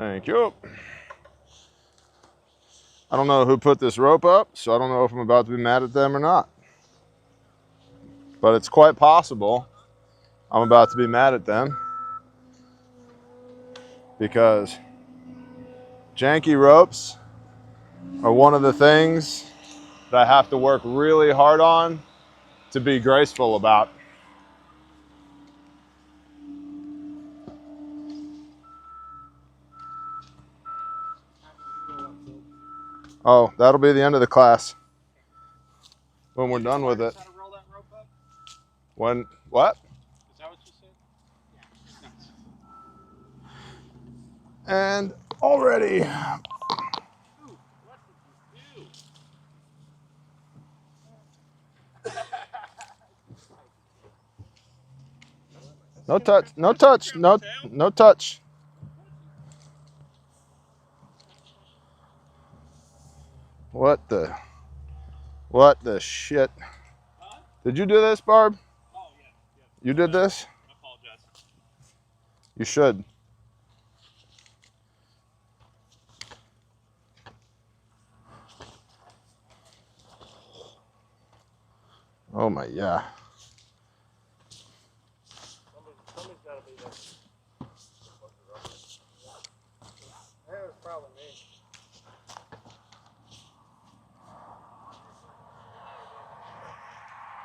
Thank you. I don't know who put this rope up, so I don't know if I'm about to be mad at them or not. But it's quite possible I'm about to be mad at them because janky ropes are one of the things that I have to work really hard on to be graceful about. Oh, that'll be the end of the class when we're done with it. When, what? Is that what you said? Yeah. Nice. And already. Ooh, what did you do? No touch, no touch, no touch. What the shit? Huh? Did you do this, Barb? Oh, yeah. You did this? I apologize. You should. Oh my, yeah. Somebody's got to be there. That was probably me.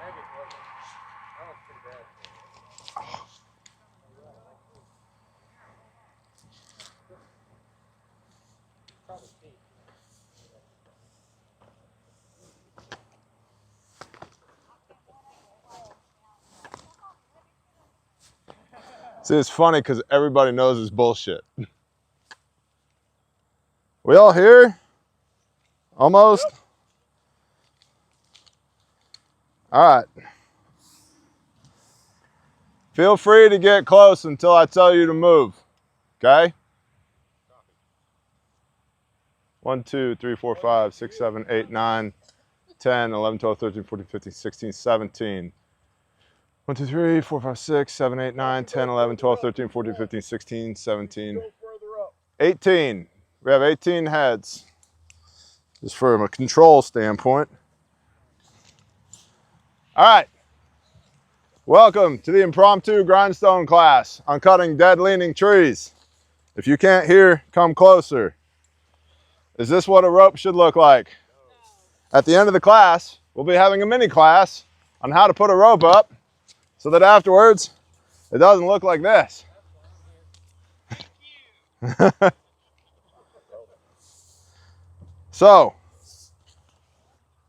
Maybe it wasn't. That was pretty bad. Probably me. See, it's funny because everybody knows it's bullshit. We all here? Almost? Yep. All right. Feel free to get close until I tell you to move, okay? 1, 2, 3, 4, 5, 6, 7, 8, 9, 10, 11, 12, 13, 14, 15, 16, 17. 1, 2, 3, 4, 5, 6, 7, 8, 9, 10, 11, 12, 13, 14, 15, 16, 17, 18. We have 18 heads. Just from a control standpoint. All right. Welcome to the impromptu grindstone class on cutting dead leaning trees. If you can't hear, come closer. Is this what a rope should look like? No. At the end of the class, we'll be having a mini class on how to put a rope up so that afterwards it doesn't look like this. So,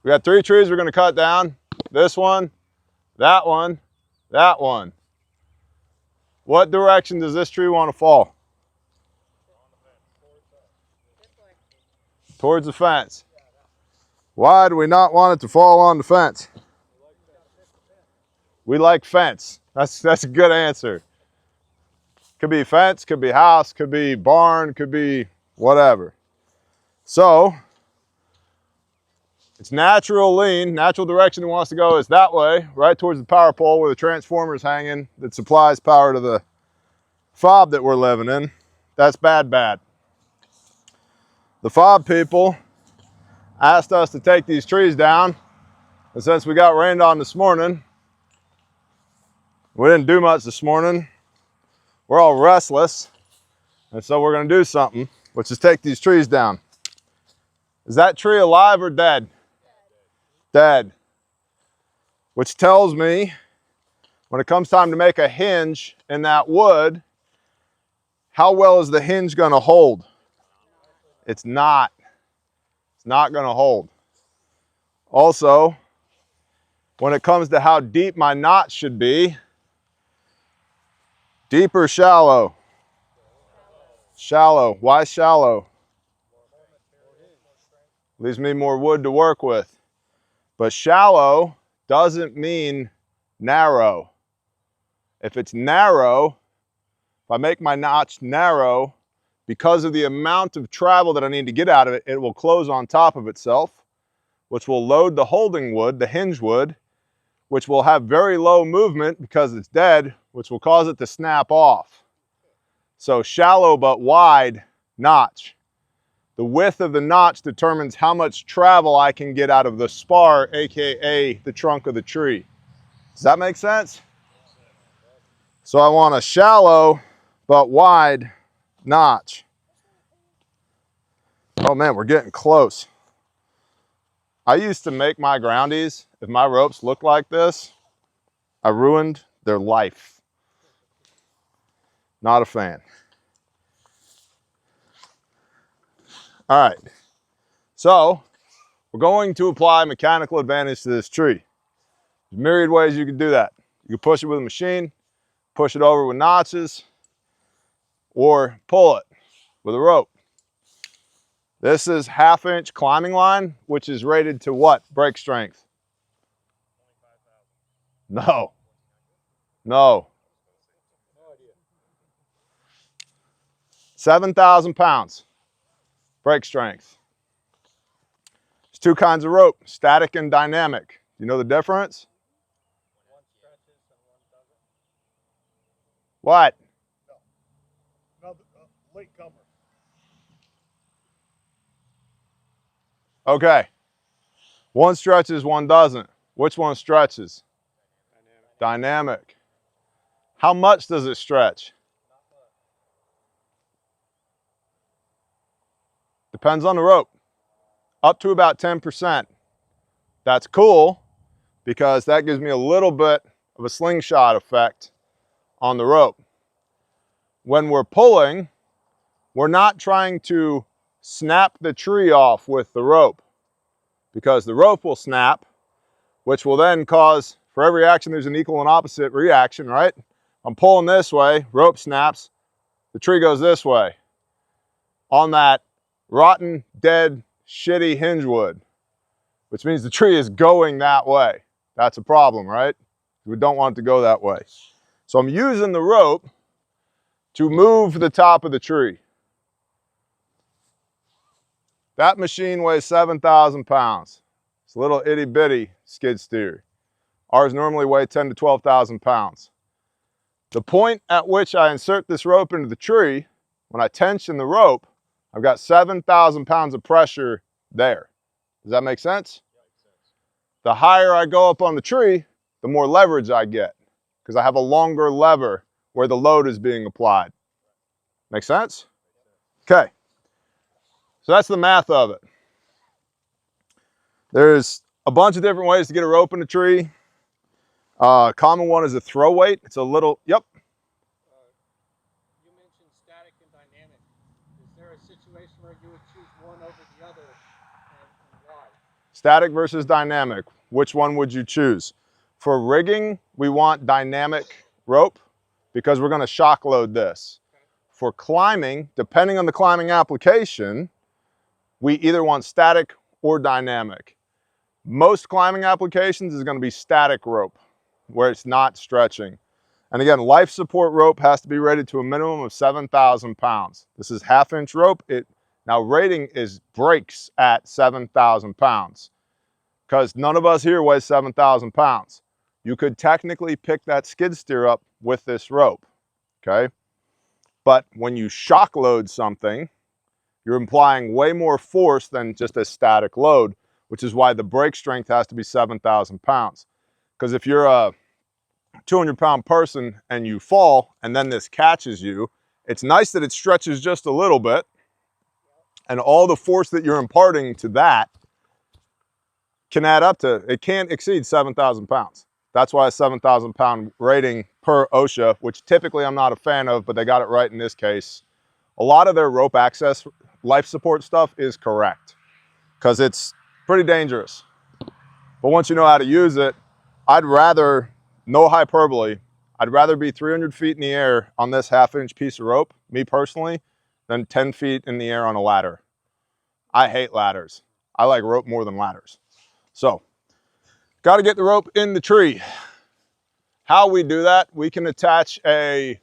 we got 3 trees we're going to cut down. This one, that one, that one. What direction does this tree want to fall? Towards the fence. Why do we not want it to fall on the fence? We like fence. That's a good answer. Could be fence, could be house, could be barn, could be whatever. So, its natural lean, natural direction it wants to go is that way, right towards the power pole where the transformer is hanging that supplies power to the fob that we're living in. That's bad. The fob people asked us to take these trees down, and since we got rained on this morning, we didn't do much this morning. We're all restless, and so we're going to do something, which is take these trees down. Is that tree alive or dead? Dead. Which tells me when it comes time to make a hinge in that wood, how well is the hinge going to hold? It's not. It's not going to hold. Also, when it comes to how deep my knot should be, deep or shallow? Shallow. Why shallow? Leaves me more wood to work with. But shallow doesn't mean narrow. If it's narrow, if I make my notch narrow, because of the amount of travel that I need to get out of it, it will close on top of itself, which will load the holding wood, the hinge wood, which will have very low movement because it's dead, which will cause it to snap off. So shallow but wide notch. The width of the notch determines how much travel I can get out of the spar, AKA the trunk of the tree. Does that make sense? So I want a shallow but wide notch. Oh man, we're getting close. I used to make my groundies, if my ropes looked like this, I ruined their life. Not a fan. All right, so we're going to apply mechanical advantage to this tree. There's myriad ways you can do that. You can push it with a machine, push it over with notches, or pull it with a rope. This is 1/2 inch climbing line, which is rated to what break strength? No. No. 7,000 pounds break strength. There's two kinds of rope, static and dynamic. You know the difference? One stretches and one doesn't. What? No, late comer. Okay. One stretches, one doesn't. Which one stretches? Dynamic. How much does it stretch? Depends on the rope. Up to about 10%. That's cool because that gives me a little bit of a slingshot effect on the rope. When we're pulling, we're not trying to snap the tree off with the rope because the rope will snap, which will then cause, for every action, there's an equal and opposite reaction, right? I'm pulling this way, rope snaps, the tree goes this way. On that rotten, dead, shitty hinge wood, which means the tree is going that way. That's a problem, right? We don't want it to go that way. So I'm using the rope to move the top of the tree. That machine weighs 7,000 pounds. It's a little itty bitty skid steer. Ours normally weigh 10 to 12,000 pounds. The point at which I insert this rope into the tree, when I tension the rope, I've got 7,000 pounds of pressure there. Does that make sense? The higher I go up on the tree, the more leverage I get because I have a longer lever where the load is being applied. Make sense? Okay. So that's the math of it. There's a bunch of different ways to get a rope in a tree. Common one is a throw weight. It's a little, yep. You mentioned static and dynamic. Is there a situation where you would choose one over the other and why? Static versus dynamic. Which one would you choose? For rigging, we want dynamic rope because we're going to shock load this. Okay. For climbing, depending on the climbing application, we either want static or dynamic. Most climbing applications is going to be static rope where it's not stretching. And again, life support rope has to be rated to a minimum of 7,000 pounds. This is 1/2 inch rope. Now rating is breaks at 7,000 pounds because none of us here weighs 7,000 pounds. You could technically pick that skid steer up with this rope, okay? But when you shock load something, you're implying way more force than just a static load, which is why the break strength has to be 7,000 pounds. Because if you're a 200-pound person and you fall and then this catches you, it's nice that it stretches just a little bit and all the force that you're imparting to that can add up to, it can't exceed 7,000 pounds. That's why a 7,000 pound rating per OSHA, which typically I'm not a fan of, but they got it right in this case. A lot of their rope access life support stuff is correct because it's pretty dangerous. But once you know how to use it, I'd rather, no hyperbole, I'd rather be 300 feet in the air on this 1/2 inch piece of rope, me personally, than 10 feet in the air on a ladder. I hate ladders. I like rope more than ladders. So, got to get the rope in the tree. How we do that, we can attach a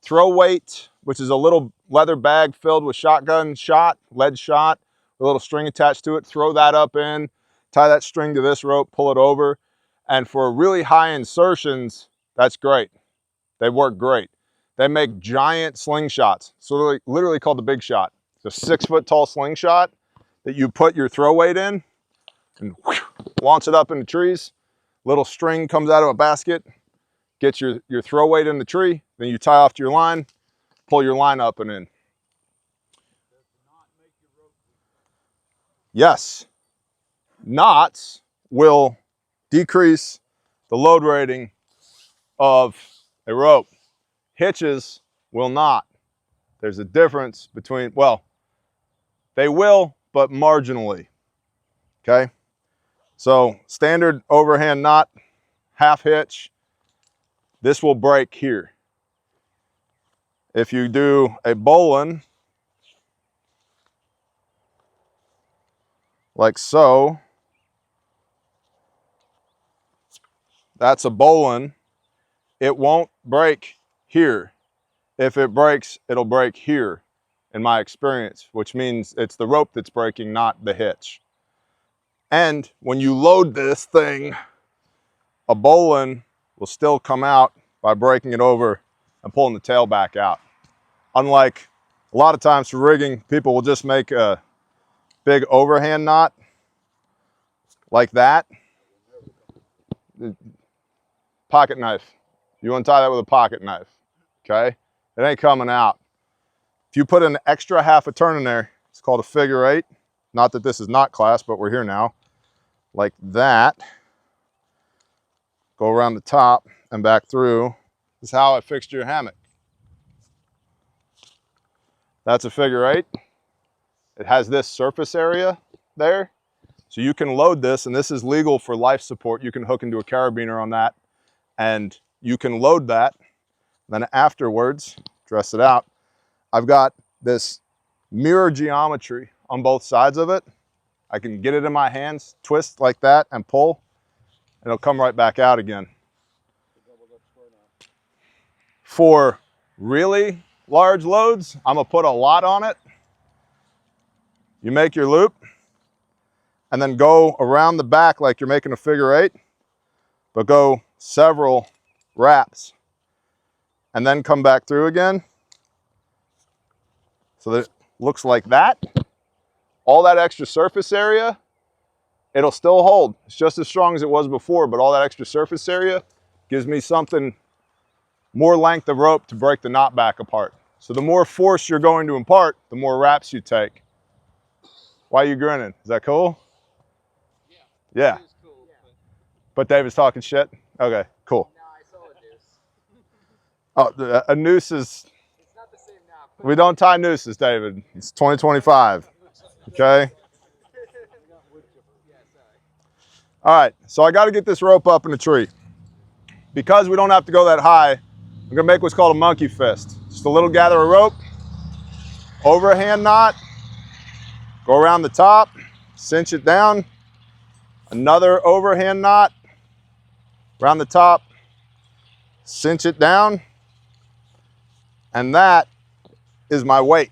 throw weight, which is a little leather bag filled with shotgun shot, lead shot, a little string attached to it, throw that up in, tie that string to this rope, pull it over. And for really high insertions, that's great. They work great. They make giant slingshots, so they're literally called the big shot. the 6-foot tall slingshot that you put your throw weight in and whoosh, launch it up in the trees. Little string comes out of a basket, get your throw weight in the tree, then you tie off to your line, pull your line up and in. Yes, knots will decrease the load rating of a rope. Hitches will not. There's a difference between, well, they will, but marginally, okay? So standard overhand knot, half hitch, this will break here. If you do a bowline, like so, that's a bowline, it won't break here. If it breaks, it'll break here, in my experience, which means it's the rope that's breaking, not the hitch. And when you load this thing, a bowline will still come out by breaking it over and pulling the tail back out. Unlike a lot of times for rigging, people will just make a big overhand knot like that. Pocket knife. You want to tie that with a pocket knife, okay? It ain't coming out. If you put an extra half a turn in there, it's called a figure 8. Not that this is not class, but we're here now. Like that. Go around the top and back through. This is how I fixed your hammock. That's a figure 8. It has this surface area there. So you can load this, and this is legal for life support. You can hook into a carabiner on that, and you can load that. Then afterwards, dress it out. I've got this mirror geometry on both sides of it. I can get it in my hands, twist like that, and pull, and it'll come right back out again. For really large loads, I'm gonna put a lot on it. You make your loop, and then go around the back like you're making a figure 8, but go several wraps, and then come back through again. So that it looks like that. All that extra surface area, it'll still hold. It's just as strong as it was before, but all that extra surface area gives me something more length of rope to break the knot back apart. So the more force you're going to impart, the more wraps you take. Why are you grinning? Is that cool? Yeah. Cool, but David's talking shit? Okay, cool. no, I saw a noose. Oh, a noose is, It's not the same now. we don't tie nooses, David. It's 2025, okay? All right, so I gotta get this rope up in the tree. Because we don't have to go that high, I'm gonna make what's called a monkey fist. Just a little gather of rope, overhand knot, go around the top, cinch it down, another overhand knot, around the top, cinch it down, and that is my weight,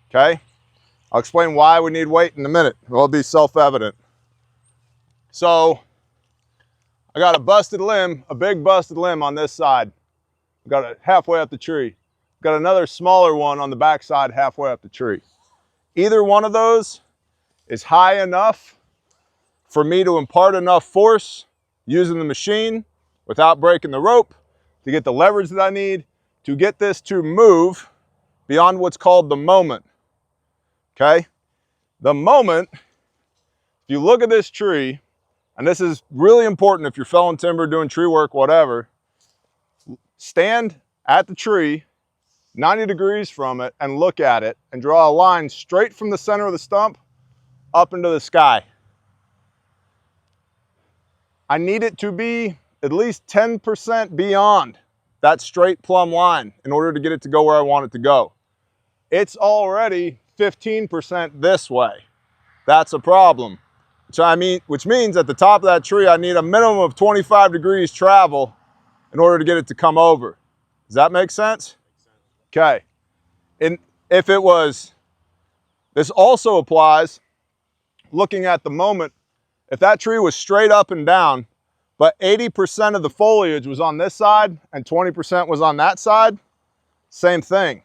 okay? I'll explain why we need weight in a minute. It'll be self-evident. So, I got a busted limb, a big busted limb on this side. I've got it halfway up the tree. Got another smaller one on the back side halfway up the tree. Either one of those is high enough for me to impart enough force using the machine without breaking the rope to get the leverage that I need to get this to move beyond what's called the moment, okay? The moment, if you look at this tree, and this is really important if you're felling timber, doing tree work, whatever, stand at the tree, 90 degrees from it, and look at it, and draw a line straight from the center of the stump up into the sky. I need it to be at least 10% beyond that straight plumb line in order to get it to go where I want it to go. It's already 15% this way. That's a problem. Which means at the top of that tree, I need a minimum of 25 degrees travel in order to get it to come over. Does that make sense? Okay. And if it was, this also applies, looking at the moment, if that tree was straight up and down, but 80% of the foliage was on this side and 20% was on that side, same thing.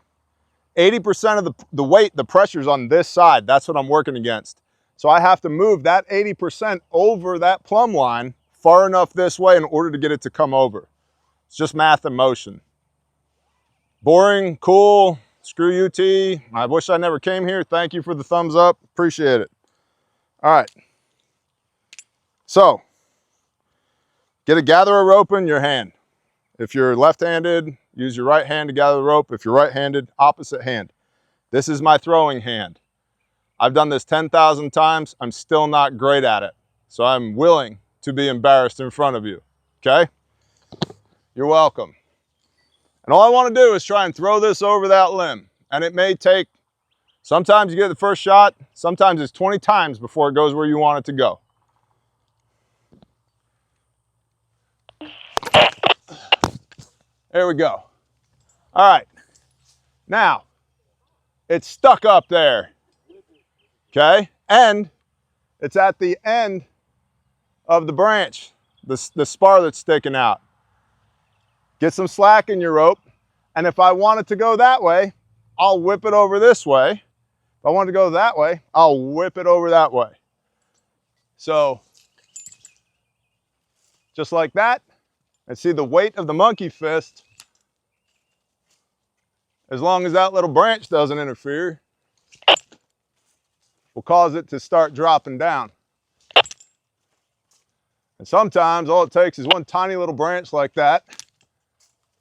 80% of the weight, the pressure's on this side. That's what I'm working against. So I have to move that 80% over that plumb line far enough this way in order to get it to come over. It's just math and motion. Boring, cool, screw UT. I wish I never came here. Thank you for the thumbs up. Appreciate it. All right. So, gather a rope in your hand. If you're left-handed, use your right hand to gather the rope. If you're right-handed, opposite hand. This is my throwing hand. I've done this 10,000 times. I'm still not great at it. So I'm willing to be embarrassed in front of you, okay? You're welcome. And all I want to do is try and throw this over that limb. And it may take, sometimes you get the first shot, sometimes it's 20 times before it goes where you want it to go. There we go. All right. Now, it's stuck up there, okay? And it's at the end of the branch, the spar that's sticking out. Get some slack in your rope, and if I want it to go that way, I'll whip it over this way. If I want it to go that way, I'll whip it over that way. So, just like that, and see the weight of the monkey fist, as long as that little branch doesn't interfere, will cause it to start dropping down. And sometimes all it takes is one tiny little branch like that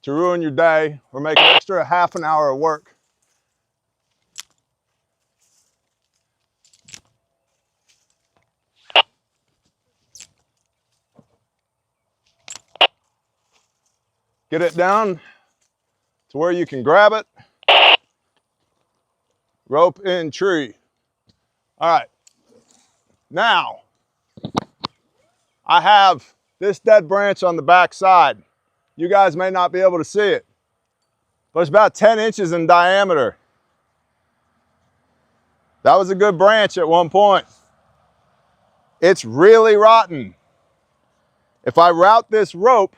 to ruin your day or make an extra half an hour of work. Get it down to where you can grab it. Rope in tree. All right. Now, I have this dead branch on the back side. You guys may not be able to see it, but it's about 10 inches in diameter. That was a good branch at one point. It's really rotten. If I route this rope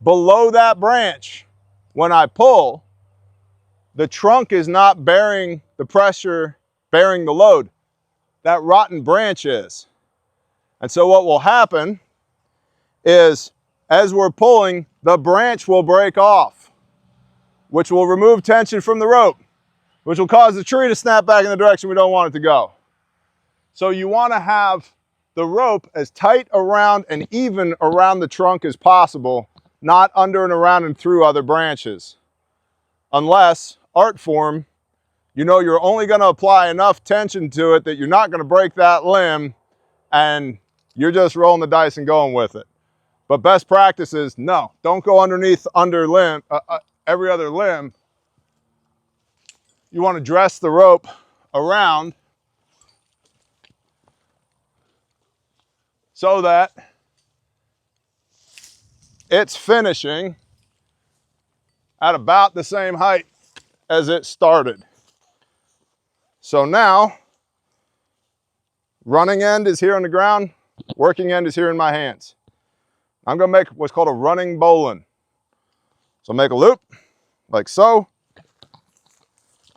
below that branch, when I pull, the trunk is not bearing the pressure, bearing the load. That rotten branch is. And so what will happen is, as we're pulling, the branch will break off, which will remove tension from the rope, which will cause the tree to snap back in the direction we don't want it to go. So you want to have the rope as tight around and even around the trunk as possible, not under and around and through other branches. Unless, art form, you know you're only going to apply enough tension to it that you're not going to break that limb and you're just rolling the dice and going with it. But best practice is, no, don't go underneath every other limb. You want to dress the rope around so that it's finishing at about the same height as it started. So now, running end is here on the ground, working end is here in my hands. I'm going to make what's called a running bowline. So make a loop, like so.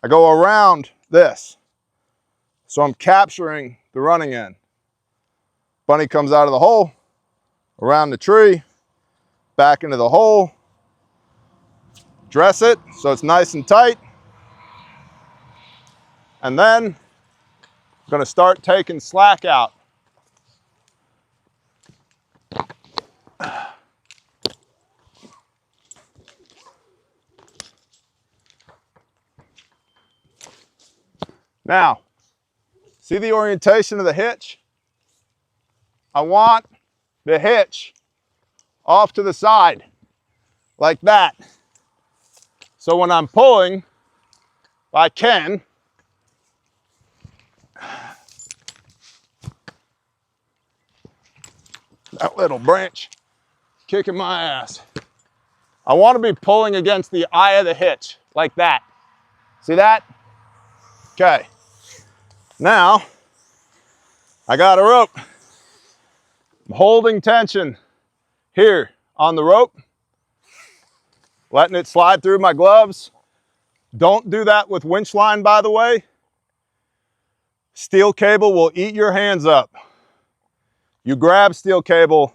I go around this. So I'm capturing the running end. Bunny comes out of the hole, around the tree, back into the hole. Dress it so it's nice and tight. And then I'm going to start taking slack out. Now, see the orientation of the hitch? I want the hitch off to the side, like that. So when I'm pulling, if I can, that little branch kicking my ass. I want to be pulling against the eye of the hitch, like that. See that? Okay. Now, I got a rope. I'm holding tension here on the rope, letting it slide through my gloves, Don't do that with winch line, by the way. Steel cable will eat your hands up. You grab steel cable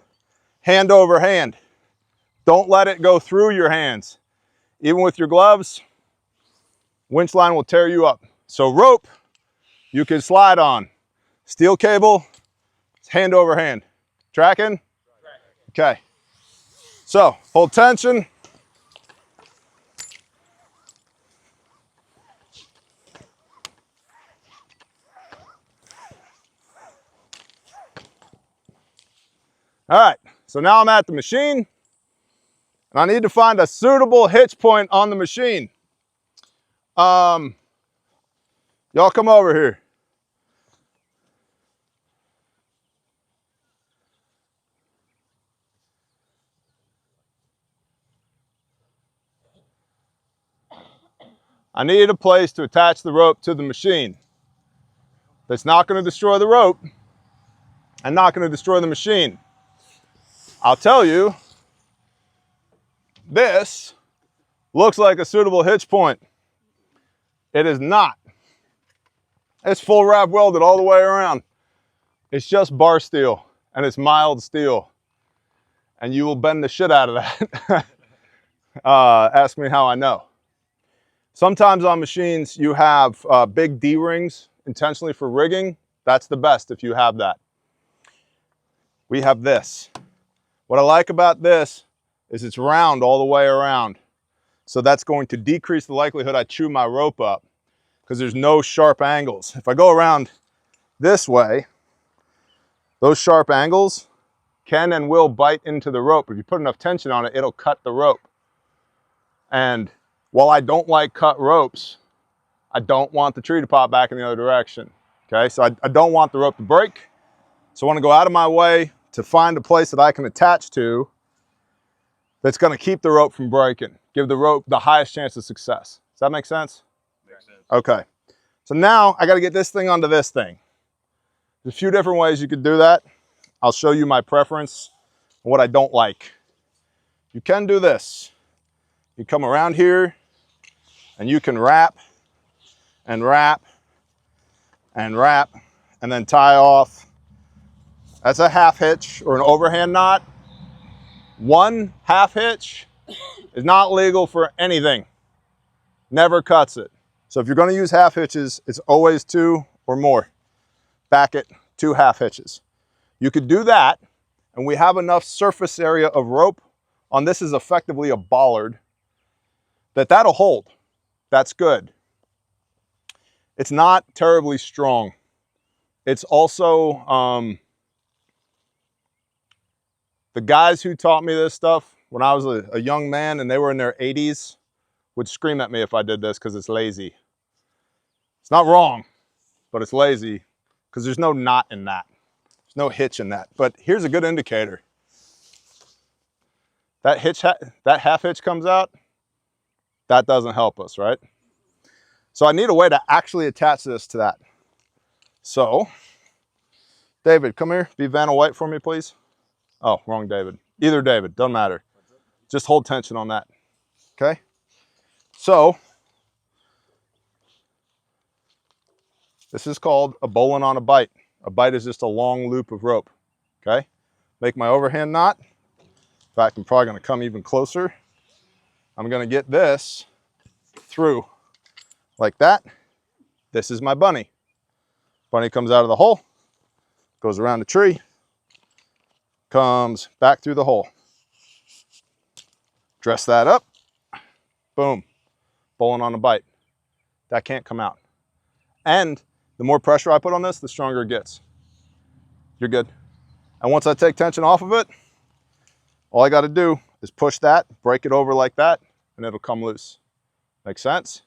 hand over hand. Don't let it go through your hands. Even with your gloves, winch line will tear you up. So rope, you can slide on. Steel cable, hand over hand. Tracking? Okay. So hold tension. All right, so now I'm at the machine, and I need to find a suitable hitch point on the machine. Y'all come over here. I need a place to attach the rope to the machine that's not going to destroy the rope and not going to destroy the machine. I'll tell you, this looks like a suitable hitch point. It is not. It's full wrap welded all the way around. It's just bar steel, and it's mild steel. And you will bend the shit out of that. Ask me how I know. Sometimes on machines, you have big D-rings intentionally for rigging. That's the best if you have that. We have this. What I like about this is it's round all the way around. So that's going to decrease the likelihood I chew my rope up because there's no sharp angles. If I go around this way, those sharp angles can and will bite into the rope. If you put enough tension on it, it'll cut the rope. And while I don't like cut ropes, I don't want the tree to pop back in the other direction. Okay, so I don't want the rope to break. So I want to go out of my way to find a place that I can attach to that's going to keep the rope from breaking. Give the rope the highest chance of success. Does that make sense? Makes sense. Okay. So now I got to get this thing onto this thing. There's a few different ways you could do that. I'll show you my preference and what I don't like. You can do this. You come around here and you can wrap and wrap and wrap and then tie off. That's a half hitch or an overhand knot. One half hitch is not legal for anything. Never cuts it. So if you're going to use half hitches, it's always 2 or more. Back it, 2 half hitches. You could do that, and we have enough surface area of rope on this is effectively a bollard that'll hold. That's good. It's not terribly strong. It's also the guys who taught me this stuff when I was a young man and they were in their 80s would scream at me if I did this because it's lazy. It's not wrong, but it's lazy because there's no knot in that. There's no hitch in that. But here's a good indicator. That half hitch comes out, that doesn't help us, right? So I need a way to actually attach this to that. So, David, come here. Be Vanna White for me, please. Oh, wrong David. Either David, doesn't matter. Just hold tension on that, okay? So, this is called a bowline on a bite. A bite is just a long loop of rope, okay? Make my overhand knot. In fact, I'm probably gonna come even closer. I'm gonna get this through like that. This is my bunny. Bunny comes out of the hole, goes around the tree, comes back through the hole. Dress that up, boom, bowline on a bite. That can't come out. And the more pressure I put on this, the stronger it gets. You're good. And once I take tension off of it, all I gotta do is push that, break it over like that, and it'll come loose. Make sense?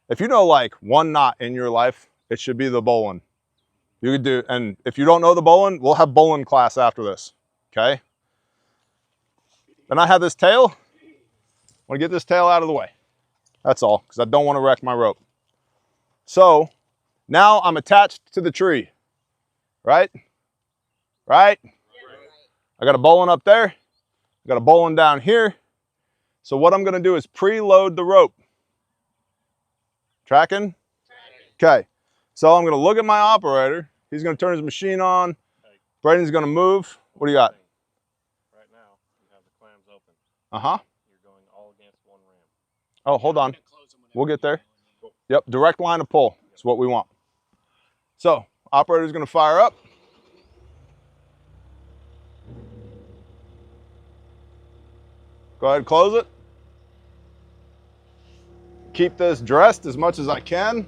If you know like one knot in your life, it should be the bowline. You could do, and if you don't know the bowline, we'll have bowline class after this, okay? Then I have this tail. I wanna get this tail out of the way. That's all, because I don't wanna wreck my rope. So now I'm attached to the tree, right? Right? I got a bowline up there. I got a bowline down here. So what I'm gonna do is preload the rope. Tracking? Okay. So I'm going to look at my operator. He's going to turn his machine on. Braden's going to move. What do you got? Right now, you have the clams open. Uh-huh. You're going all against one ram. Oh, hold on. We'll get there. Yep, direct line of pull is what we want. So, operator's going to fire up. Go ahead and close it. Keep this dressed as much as I can.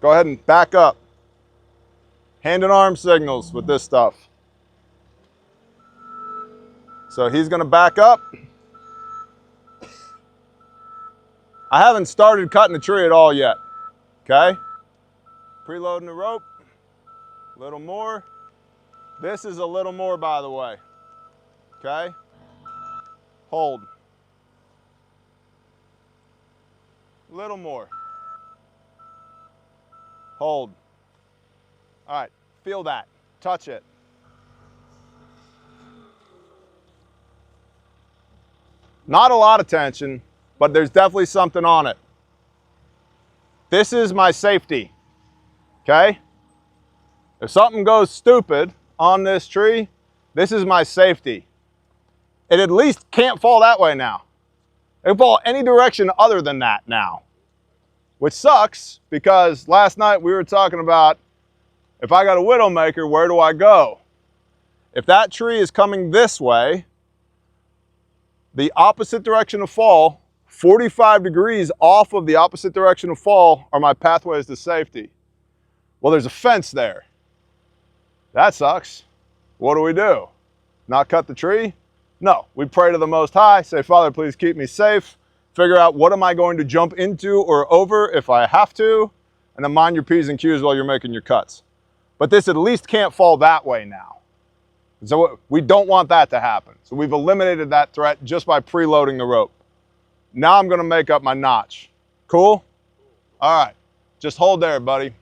Go ahead and back up. Hand and arm signals with this stuff. So he's going to back up. I haven't started cutting the tree at all yet. Okay? Preloading the rope. A little more. This is a little more, by the way. Okay? Hold. A little more. Hold. All right, feel that. Touch it. Not a lot of tension, but there's definitely something on it. This is my safety, okay? If something goes stupid on this tree, this is my safety. It at least can't fall that way now. It can fall any direction other than that now, which sucks because last night we were talking about if I got a widowmaker, where do I go? If that tree is coming this way, the opposite direction of fall, 45 degrees off of the opposite direction of fall are my pathways to safety. Well, there's a fence there. That sucks. What do we do? Not cut the tree? No, we pray to the Most High, say, Father, please keep me safe. Figure out what am I going to jump into or over if I have to, and then mind your P's and Q's while you're making your cuts. But this at least can't fall that way now. So we don't want that to happen. So we've eliminated that threat just by preloading the rope. Now I'm going to make up my notch. Cool? All right. Just hold there, buddy.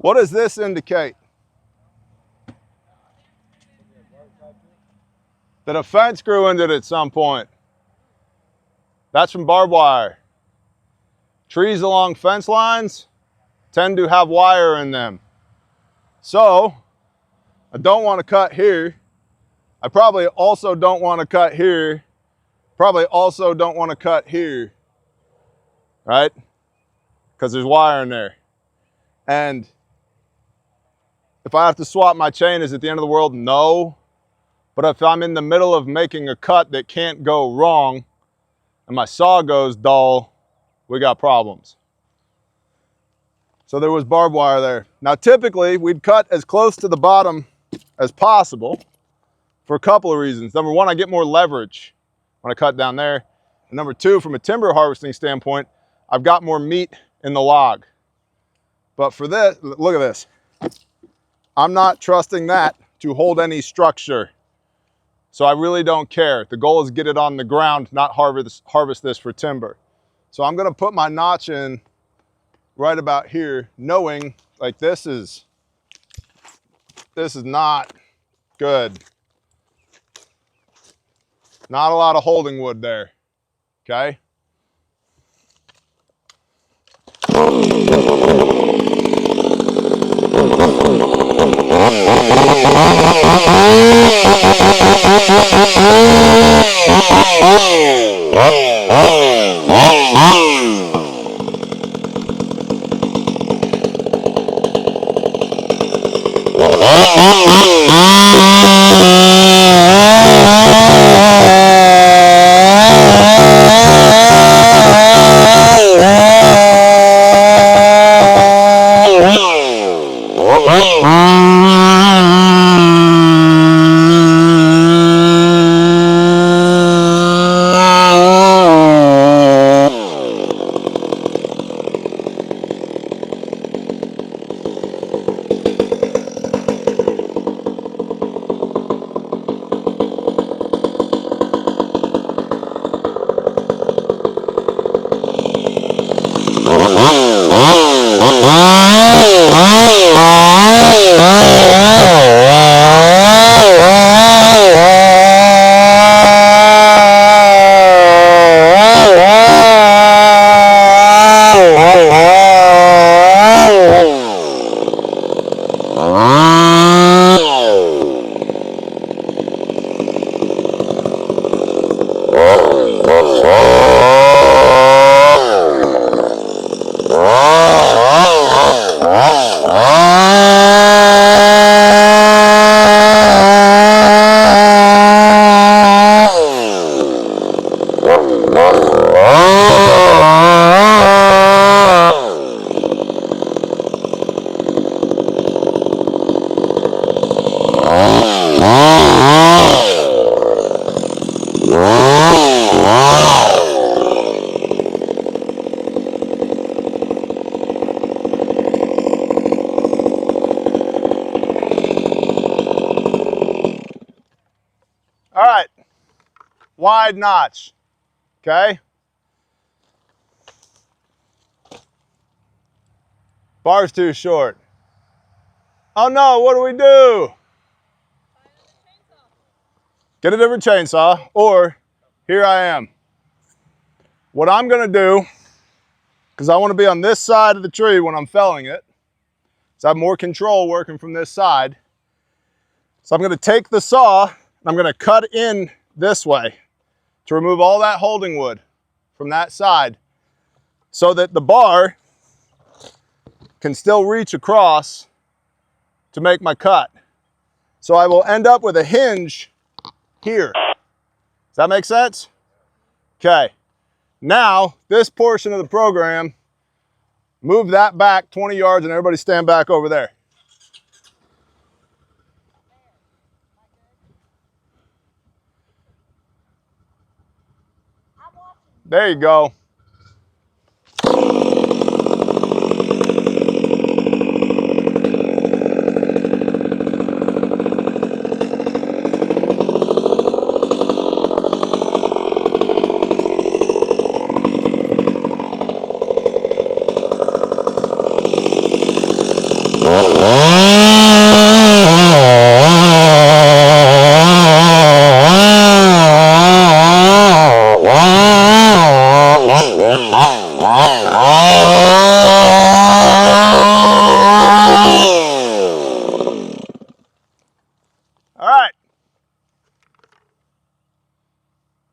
What does this indicate? That a fence grew into it at some point. That's from barbed wire. Trees along fence lines tend to have wire in them. So, I don't want to cut here. I probably also don't want to cut here. Probably also don't want to cut here. Right? Because there's wire in there. And if I have to swap my chain, is it the end of the world? No. But if I'm in the middle of making a cut that can't go wrong and my saw goes dull, we got problems. So there was barbed wire there. Now typically we'd cut as close to the bottom as possible for a couple of reasons. Number one, I get more leverage when I cut down there. And number two, from a timber harvesting standpoint, I've got more meat in the log. But for this, look at this. I'm not trusting that to hold any structure. So I really don't care. The goal is get it on the ground, not harvest this for timber. So I'm gonna put my notch in right about here, knowing like this is not good. Not a lot of holding wood there, okay? All right, wide notch, okay? Bar's too short. Oh no, what do we do? Get a different chainsaw, or here I am. What I'm gonna do, because I wanna be on this side of the tree when I'm felling it, so I have more control working from this side. So I'm gonna take the saw, and I'm gonna cut in this way to remove all that holding wood from that side so that the bar can still reach across to make my cut. So I will end up with a hinge here. Does that make sense? Okay. Now, this portion of the program, move that back 20 yards and everybody stand back over there. There you go. All right.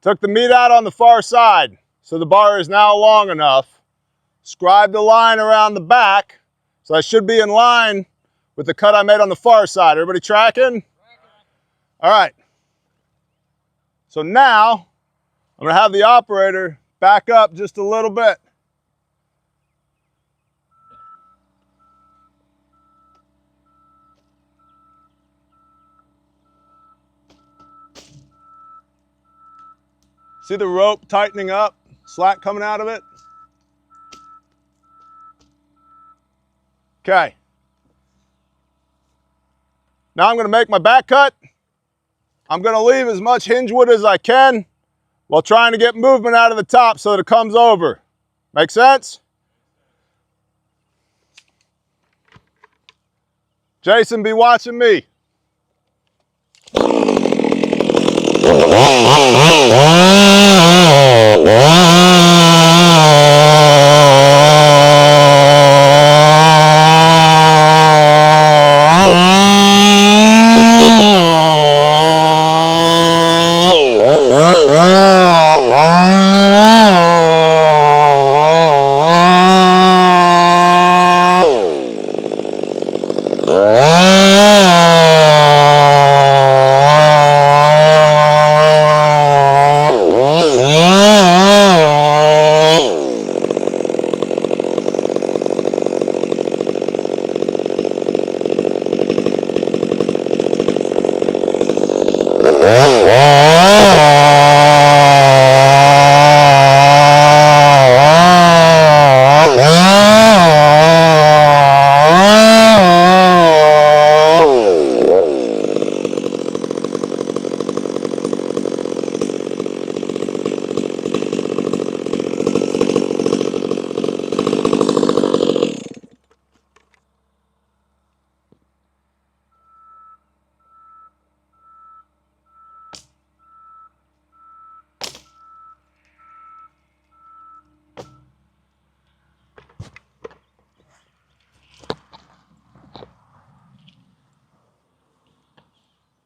Took the meat out on the far side, so the bar is now long enough. Scribed the line around the back, so I should be in line with the cut I made on the far side. Everybody tracking? All right. So now, I'm gonna have the operator back up just a little bit. See the rope tightening up, slack coming out of it? Okay. Now I'm gonna make my back cut. I'm gonna leave as much hinge wood as I can while trying to get movement out of the top so that it comes over. Make sense? Jason, be watching me.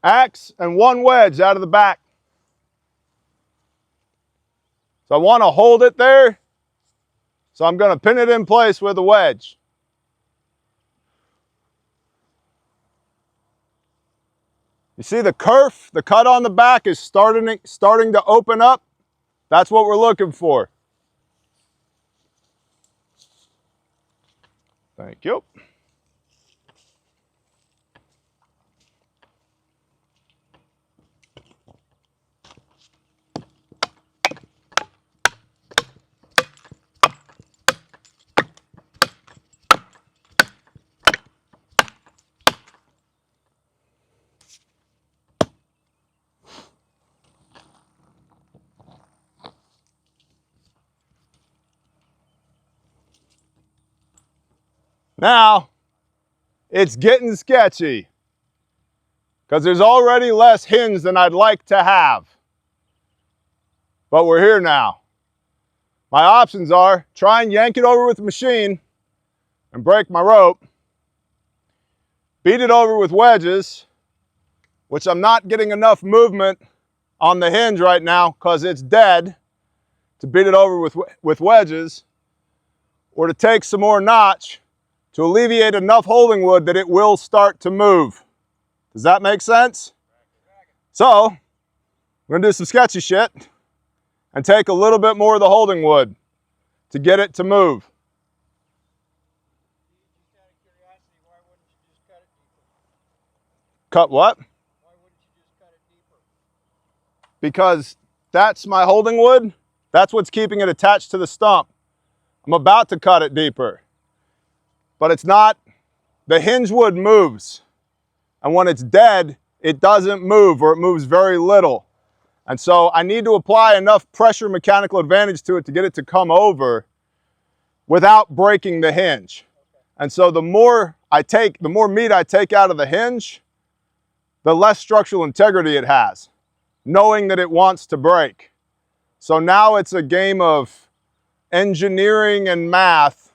Axe and one wedge out of the back. So I want to hold it there. So I'm going to pin it in place with a wedge. You see the kerf, the cut on the back is starting to open up. That's what we're looking for. Thank you. Now, it's getting sketchy because there's already less hinge than I'd like to have. But we're here now. My options are try and yank it over with the machine and break my rope, beat it over with wedges, which I'm not getting enough movement on the hinge right now because it's dead to beat it over with wedges, or to take some more notch to alleviate enough holding wood that it will start to move. Does that make sense? So, we're gonna do some sketchy shit and take a little bit more of the holding wood to get it to move. Just out of curiosity, why wouldn't you just cut it deeper? Cut what? Why wouldn't you just cut it deeper? Because that's my holding wood. That's what's keeping it attached to the stump. I'm about to cut it deeper, but it's not. The hinge wood moves, and when it's dead, it doesn't move, or it moves very little. And so I need to apply enough pressure mechanical advantage to it to get it to come over without breaking the hinge. And so the more meat I take out of the hinge, the less structural integrity it has, knowing that it wants to break. So now it's a game of engineering and math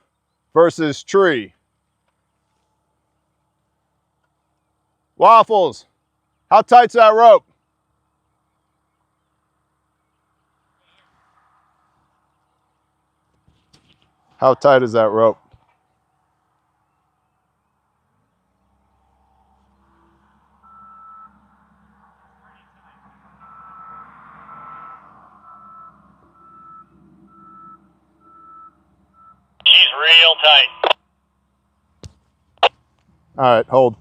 versus tree. Waffles, how tight's that rope? How tight is that rope? She's real tight. All right, hold.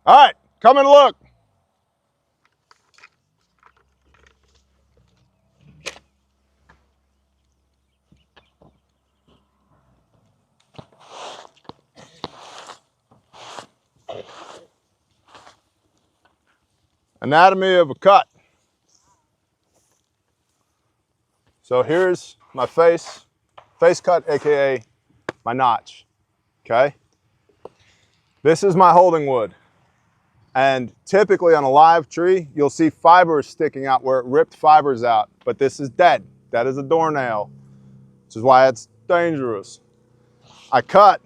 All right, come and look. Anatomy of a cut. So here's my face cut, AKA my notch, okay? This is my holding wood. And typically on a live tree, you'll see fibers sticking out where it ripped fibers out, but this is dead. That is a doornail, which is why it's dangerous. I cut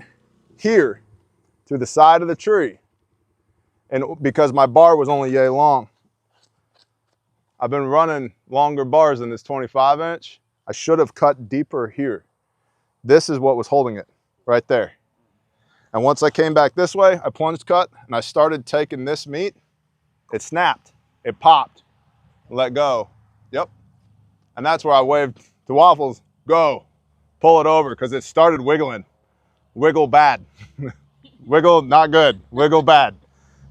here to the side of the tree, and because my bar was only yay long. I've been running longer bars than this 25-inch. I should have cut deeper here. This is what was holding it, right there. And once I came back this way, I plunged cut, and I started taking this meat. It snapped, it popped, let go. Yep. And that's where I waved to Waffles, go, pull it over, because it started wiggling. Wiggle bad. Wiggle not good, wiggle bad,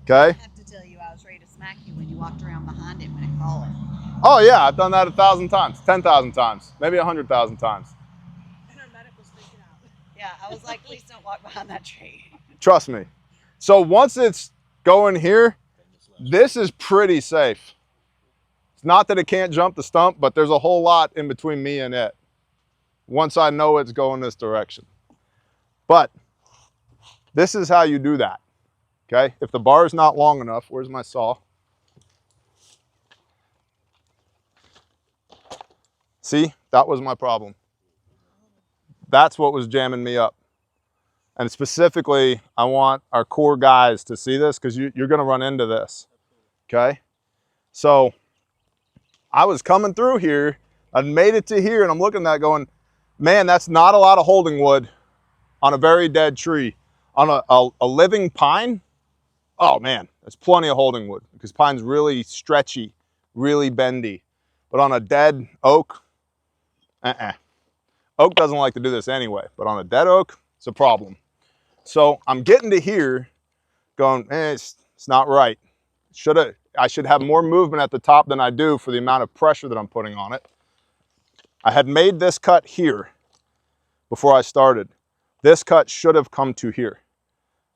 okay? I have to tell you, I was ready to smack you when you walked around behind it when it fallen. Oh yeah, I've done that 1,000 times, 10,000 times, maybe 100,000 times. And our medical's freaking out. Yeah, I was like, please don't walk behind that tree. Trust me. So once it's going here, this is pretty safe. It's not that it can't jump the stump, but there's a whole lot in between me and it once I know it's going this direction. But this is how you do that, okay? If the bar is not long enough, where's my saw? See, that was my problem. That's what was jamming me up. And specifically, I want our core guys to see this because you're gonna run into this, okay? So I was coming through here, I'd made it to here, and I'm looking at that going, Man, that's not a lot of holding wood on a very dead tree. On a living pine, oh man, there's plenty of holding wood because pine's really stretchy, really bendy. But on a dead oak, Oak doesn't like to do this anyway, but on a dead oak, it's a problem. So I'm getting to here going, it's not right. I should have more movement at the top than I do for the amount of pressure that I'm putting on it. I had made this cut here before I started. This cut should have come to here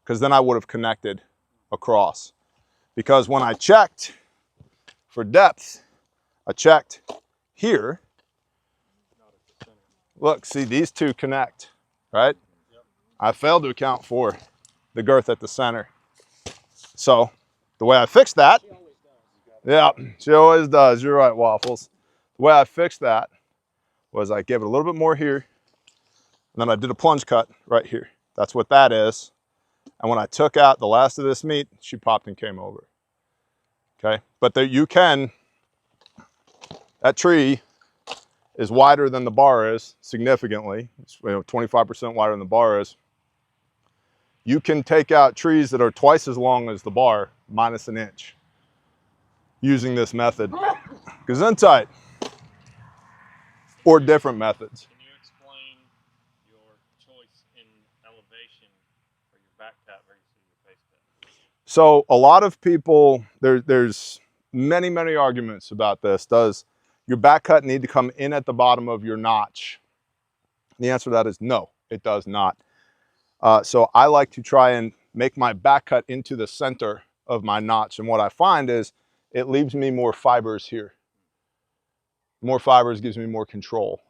because then I would have connected across. Because when I checked for depth, I checked here. Look, see, these two connect, right? I failed to account for the girth at the center. So the way I fixed that, yeah, she always does. You're right, Waffles. The way I fixed that was I gave it a little bit more here, and then I did a plunge cut right here. That's what that is. And when I took out the last of this meat, she popped and came over. Okay, but there you can, that tree is wider than the bar is, significantly. It's 25% wider than the bar is. You can take out trees that are twice as long as the bar, minus an inch, using this method. Gesundheit. Or different methods. Can you explain your choice in elevation for your back cut versus your face cut? So a lot of people, there's many arguments about this. Does your back cut need to come in at the bottom of your notch? The answer to that is no, it does not. So I like to try and make my back cut into the center of my notch. And what I find is it leaves me more fibers here. More fibers gives me more control.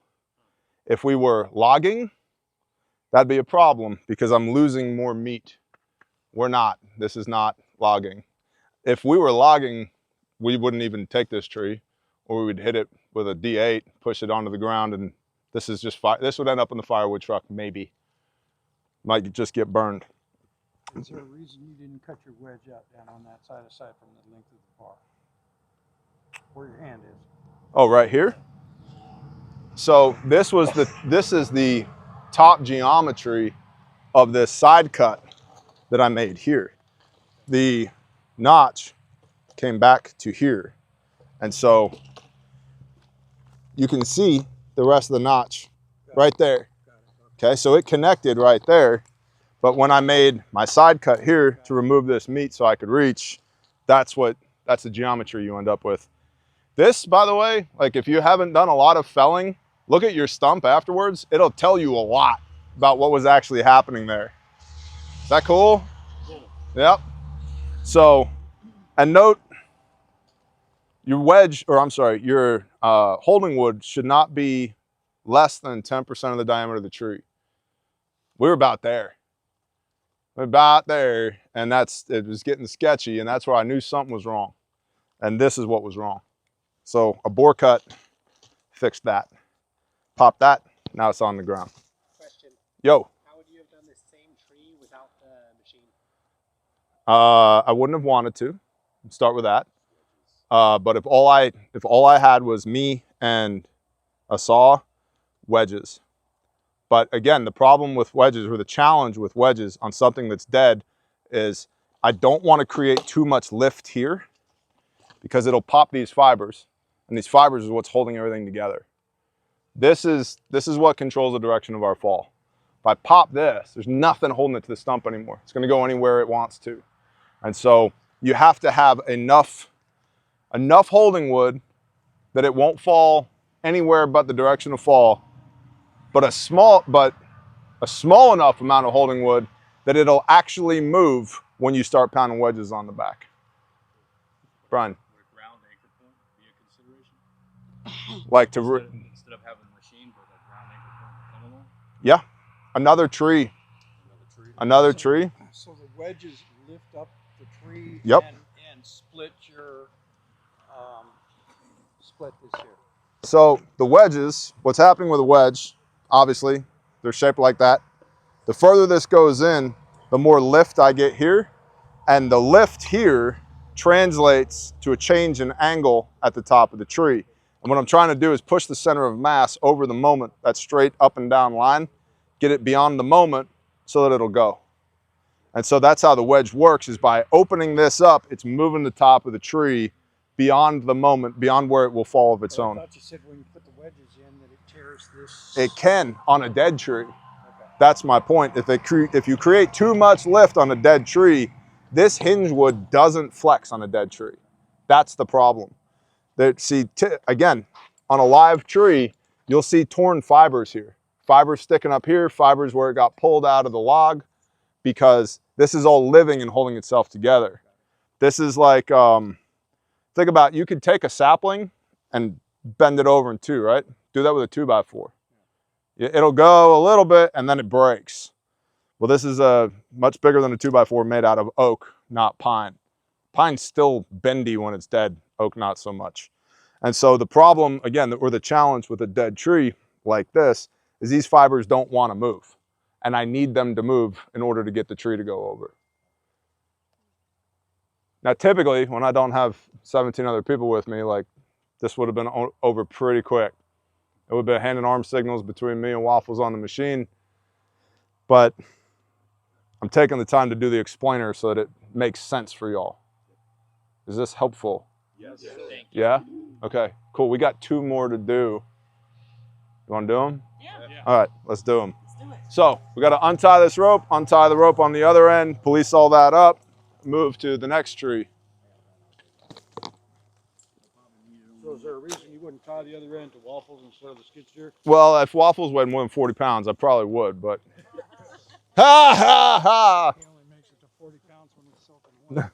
If we were logging, that'd be a problem because I'm losing more meat. We're not. This is not logging. If we were logging, we wouldn't even take this tree, or we would hit it with a D8, push it onto the ground, and this is just this would end up in the firewood truck, maybe. Might just get burned. Is there a reason you didn't cut your wedge out down on that side aside from the length of the bar? Where your hand is. Oh, right here? So this is the top geometry of this side cut that I made here. The notch came back to here. And so you can see the rest of the notch right there. Okay, so it connected right there. But when I made my side cut here to remove this meat so I could reach, that's the geometry you end up with. This, by the way, like if you haven't done a lot of felling, look at your stump afterwards. It'll tell you a lot about what was actually happening there. Is that cool? Cool. Yep. So, and note, your your holding wood should not be less than 10% of the diameter of the tree. We're about there. We're about there, and it was getting sketchy, and that's where I knew something was wrong. And this is what was wrong. So a bore cut fixed that. Pop that, now it's on the ground. Question. Yo. How would you have done this same tree without the machine? I wouldn't have wanted to. Start with that. But if all I had was me and a saw, wedges. But again, the problem with wedges, or the challenge with wedges on something that's dead, is I don't want to create too much lift here because it'll pop these fibers, and these fibers is what's holding everything together. This is what controls the direction of our fall. If I pop this, there's nothing holding it to the stump anymore. It's going to go anywhere it wants to. And so you have to have enough holding wood that it won't fall anywhere but the direction of fall, but a small enough amount of holding wood that it'll actually move when you start pounding wedges on the back. Brian. Would a ground anchor point be a consideration? Like Instead of having a machine, but a ground anchor point to come along? Yeah, another tree. Another tree. So the wedges lift up the tree. Yep. And split your split this here. So the wedges, what's happening with a wedge, obviously, they're shaped like that. The further this goes in, the more lift I get here. And the lift here translates to a change in angle at the top of the tree. And what I'm trying to do is push the center of mass over the moment, that straight up and down line, get it beyond the moment so that it'll go. And so that's how the wedge works, is by opening this up, it's moving the top of the tree beyond the moment, beyond where it will fall of its own. I thought you said when you put the wedges in that it tears this. It can on a dead tree. That's my point. If you create too much lift on a dead tree, this hinge wood doesn't flex on a dead tree. That's the problem. Again, on a live tree, you'll see torn fibers here. Fibers sticking up here, fibers where it got pulled out of the log, because this is all living and holding itself together. This is like, think about, you could take a sapling and bend it over in two, right? Do that with a 2x4. It'll go a little bit and then it breaks. Well, this is much bigger than a 2x4 made out of oak, not pine. Pine's still bendy when it's dead, oak not so much. And so the problem, again, or the challenge with a dead tree like this, is these fibers don't want to move. And I need them to move in order to get the tree to go over. Now, typically, when I don't have 17 other people with me, like, this would have been over pretty quick. It would have been hand and arm signals between me and Waffles on the machine. But I'm taking the time to do the explainer so that it makes sense for y'all. Is this helpful? Yes. Yeah? Okay, cool. We got 2 more to do. You want to do them? Yeah. All right, let's do them. Let's do it. So we got to untie this rope, untie the rope on the other end, police all that up, move to the next tree. So is there a reason you wouldn't tie the other end to Waffles instead of the skid steer? Well, if Waffles weighed more than 40 pounds, I probably would, but. Ha ha ha! He only makes it to 40 pounds when it's soaking wet.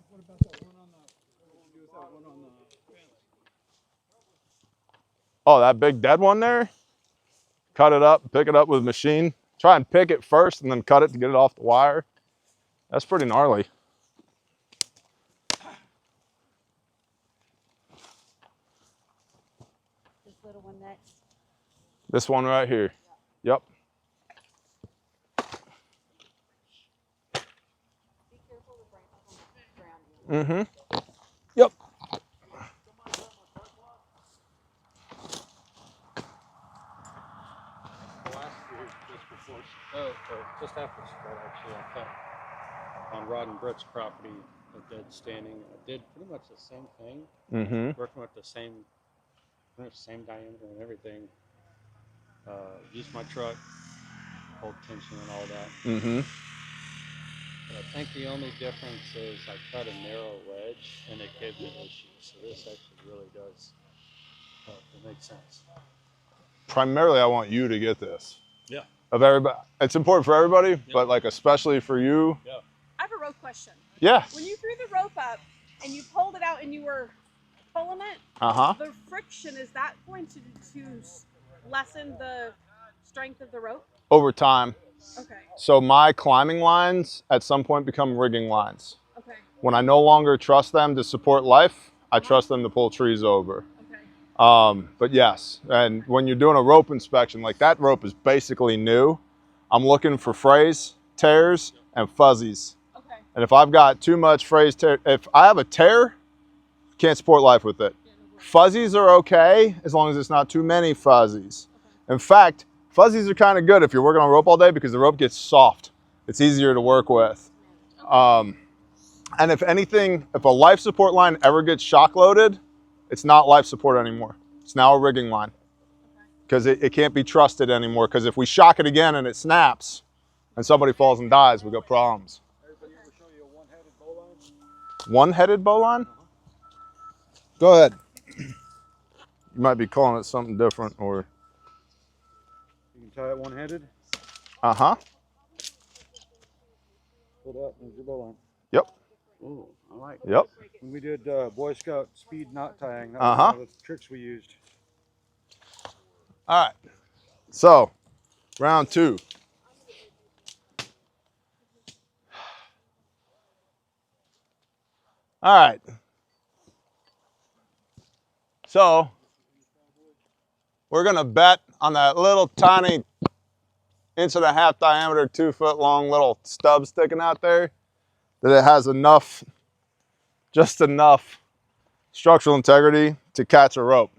What about that one on the? What do you do with that one on the fence? Oh, that big dead one there? Cut it up, pick it up with a machine. Try and pick it first and then cut it to get it off the wire. That's pretty gnarly. This little one next. This one right here. Yep. Be careful with ground. Mm-hmm. Yep. Just after spread, actually, I cut on Rod and Britt's property, a dead standing. I did pretty much the same thing, Mm-hmm. working with the same, pretty much same diameter and everything. Used my truck, hold tension and all that. Mm-hmm. But I think the only difference is I cut a narrow wedge and it gave me issues. So this actually really does it makes sense. Primarily, I want you to get this. Yeah. Of everybody, it's important for everybody, but like especially for you. Yeah. I have a rope question. Yeah. When you threw the rope up and you pulled it out and you were pulling it, Uh-huh. the friction, is that going to lessen the strength of the rope? Over time. Okay. So my climbing lines at some point become rigging lines. Okay. When I no longer trust them to support life, I trust them to pull trees over. Okay. But yes, and when you're doing a rope inspection, like that rope is basically new. I'm looking for frays, tears, and fuzzies. Okay. And if I've got too much frays, tear, if I have a tear, can't support life with it. Fuzzies are okay as long as it's not too many fuzzies. In fact, fuzzies are kind of good if you're working on rope all day because the rope gets soft. It's easier to work with. And if anything, if a life support line ever gets shock loaded, it's not life support anymore. It's now a rigging line because it can't be trusted anymore, because if we shock it again and it snaps and somebody falls and dies, we got problems. Everybody ever show you a one-headed bowline? One-headed bowline? Go ahead. You might be calling it something different, or... You can tie it one-headed. Uh-huh. Pull it up. There's your bowline. Yep. Ooh, I like it. Yep. When we did Boy Scout speed knot tying, that was Uh-huh. one of the tricks we used. All right. So, round 2. All right. So, we're going to bet on that little tiny 1.5-inch diameter, 2-foot long little stub sticking out there, that it has enough, just enough structural integrity to catch a rope.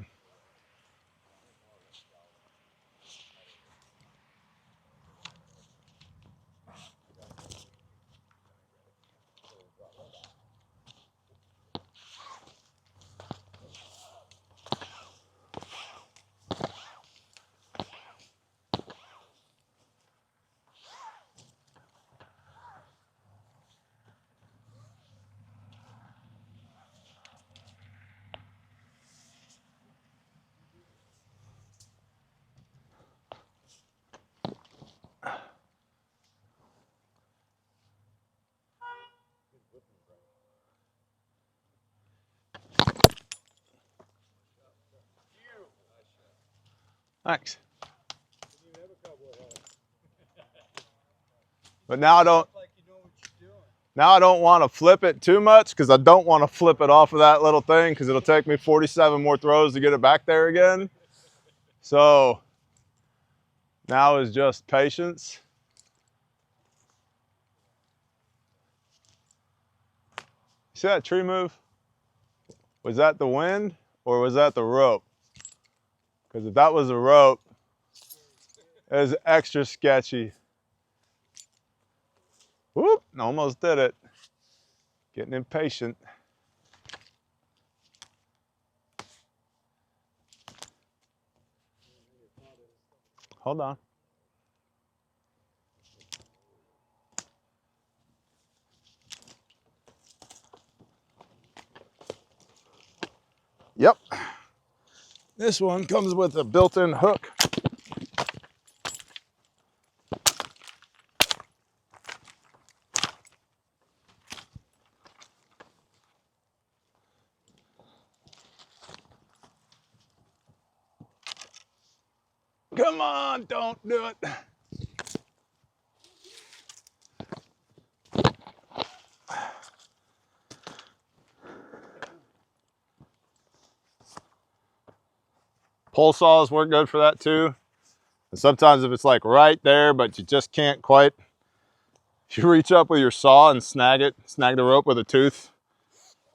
Thanks. But now I don't. Now I don't want to flip it too much because I don't want to flip it off of that little thing because it'll take me 47 more throws to get it back there again. So now is just patience. See that tree move? Was that the wind or was that the rope? Because if that was a rope, it was extra sketchy. Whoop, almost did it. Getting impatient. Hold on. Yep. This one comes with a built-in hook. Come on, don't do it. Pole saws work good for that too. And sometimes if it's like right there, but you just can't quite, if you reach up with your saw and snag the rope with a tooth,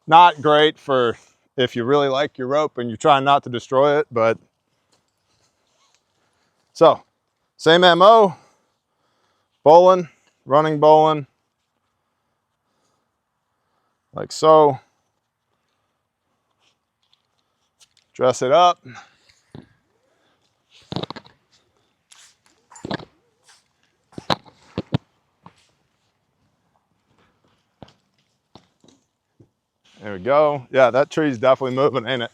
not great for if you really like your rope and you're trying not to destroy it, but. So, same MO, bowling, running bowling, like so. Dress it up. There we go. Yeah, that tree's definitely moving, ain't it?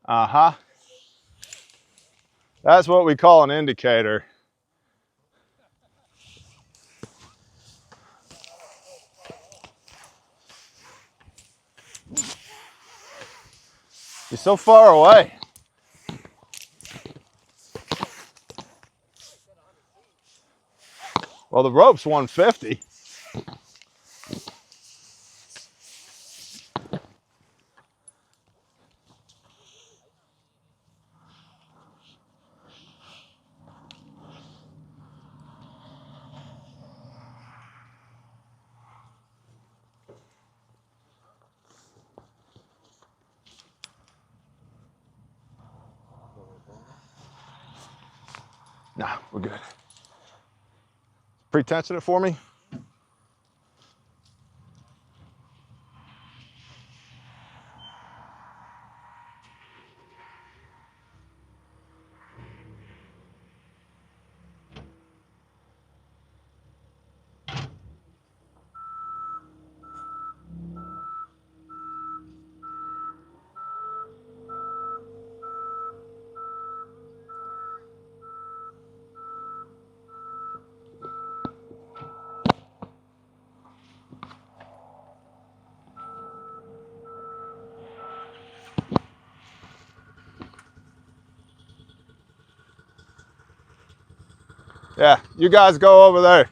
Uh-huh. That's what we call an indicator. You're so far away. Well, the rope's 150. Nah, we're good. Pre-tension it for me. Yeah, you guys go over there.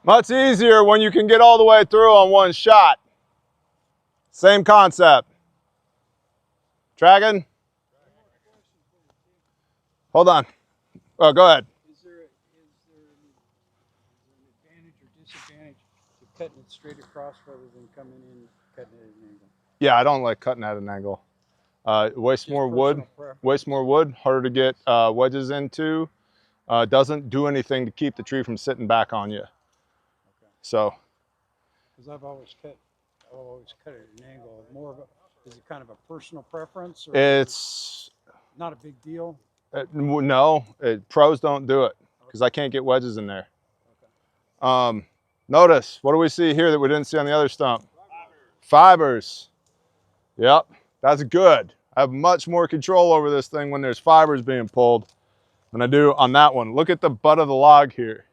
Much easier when you can get all the way through on one shot. Same concept. Tracking? Hold on. Oh, go ahead. Is there an advantage or disadvantage to cutting it straight across rather than coming in cutting it at an angle? Yeah, I don't like cutting at an angle. Wastes more wood. Wastes more wood. Harder to get wedges into. Doesn't do anything to keep the tree from sitting back on you. Okay. So. Because I've always cut it at an angle. More of a, is it kind of a personal preference? Or It's not a big deal. No, pros don't do it because I can't get wedges in there. Notice, what do we see here that we didn't see on the other stump? Fibers. Yep, that's good. I have much more control over this thing when there's fibers being pulled than I do on that one. Look at the butt of the log here.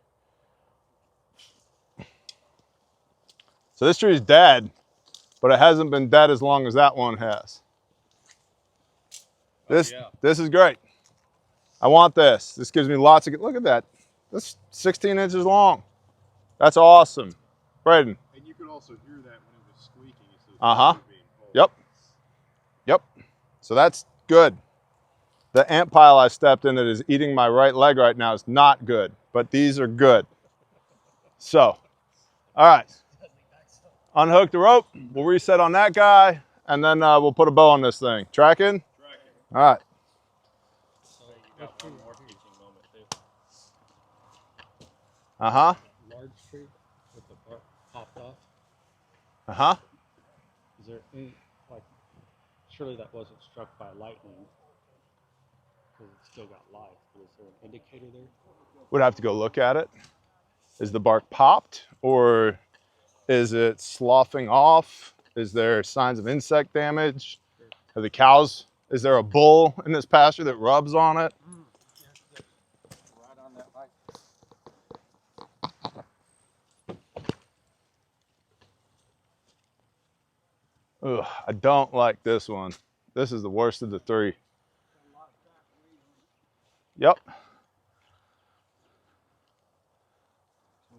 So this tree is dead, but it hasn't been dead as long as that one has. This is great. I want this. This gives me lots of, look at that. That's 16 inches long. That's awesome. Braden. And you could also hear that when it was squeaking. Uh-huh. Yep. Yep. So that's good. The ant pile I stepped in that is eating my right leg right now is not good, but these are good. So, all right. Unhook the rope. We'll reset on that guy, and then we'll put a bow on this thing. Tracking? Tracking. All right. So you got one more teaching moment too. Uh-huh. Large tree with the bark popped off. Uh-huh. Is there any, like, surely that wasn't struck by lightning because it still got life. But is there an indicator there? Would have to go look at it. Is the bark popped, or is it sloughing off? Is there signs of insect damage? Are the cows, is there a bull in this pasture that rubs on it? Right on that light. Ugh, I don't like this one. This is the worst of the three. Yep. To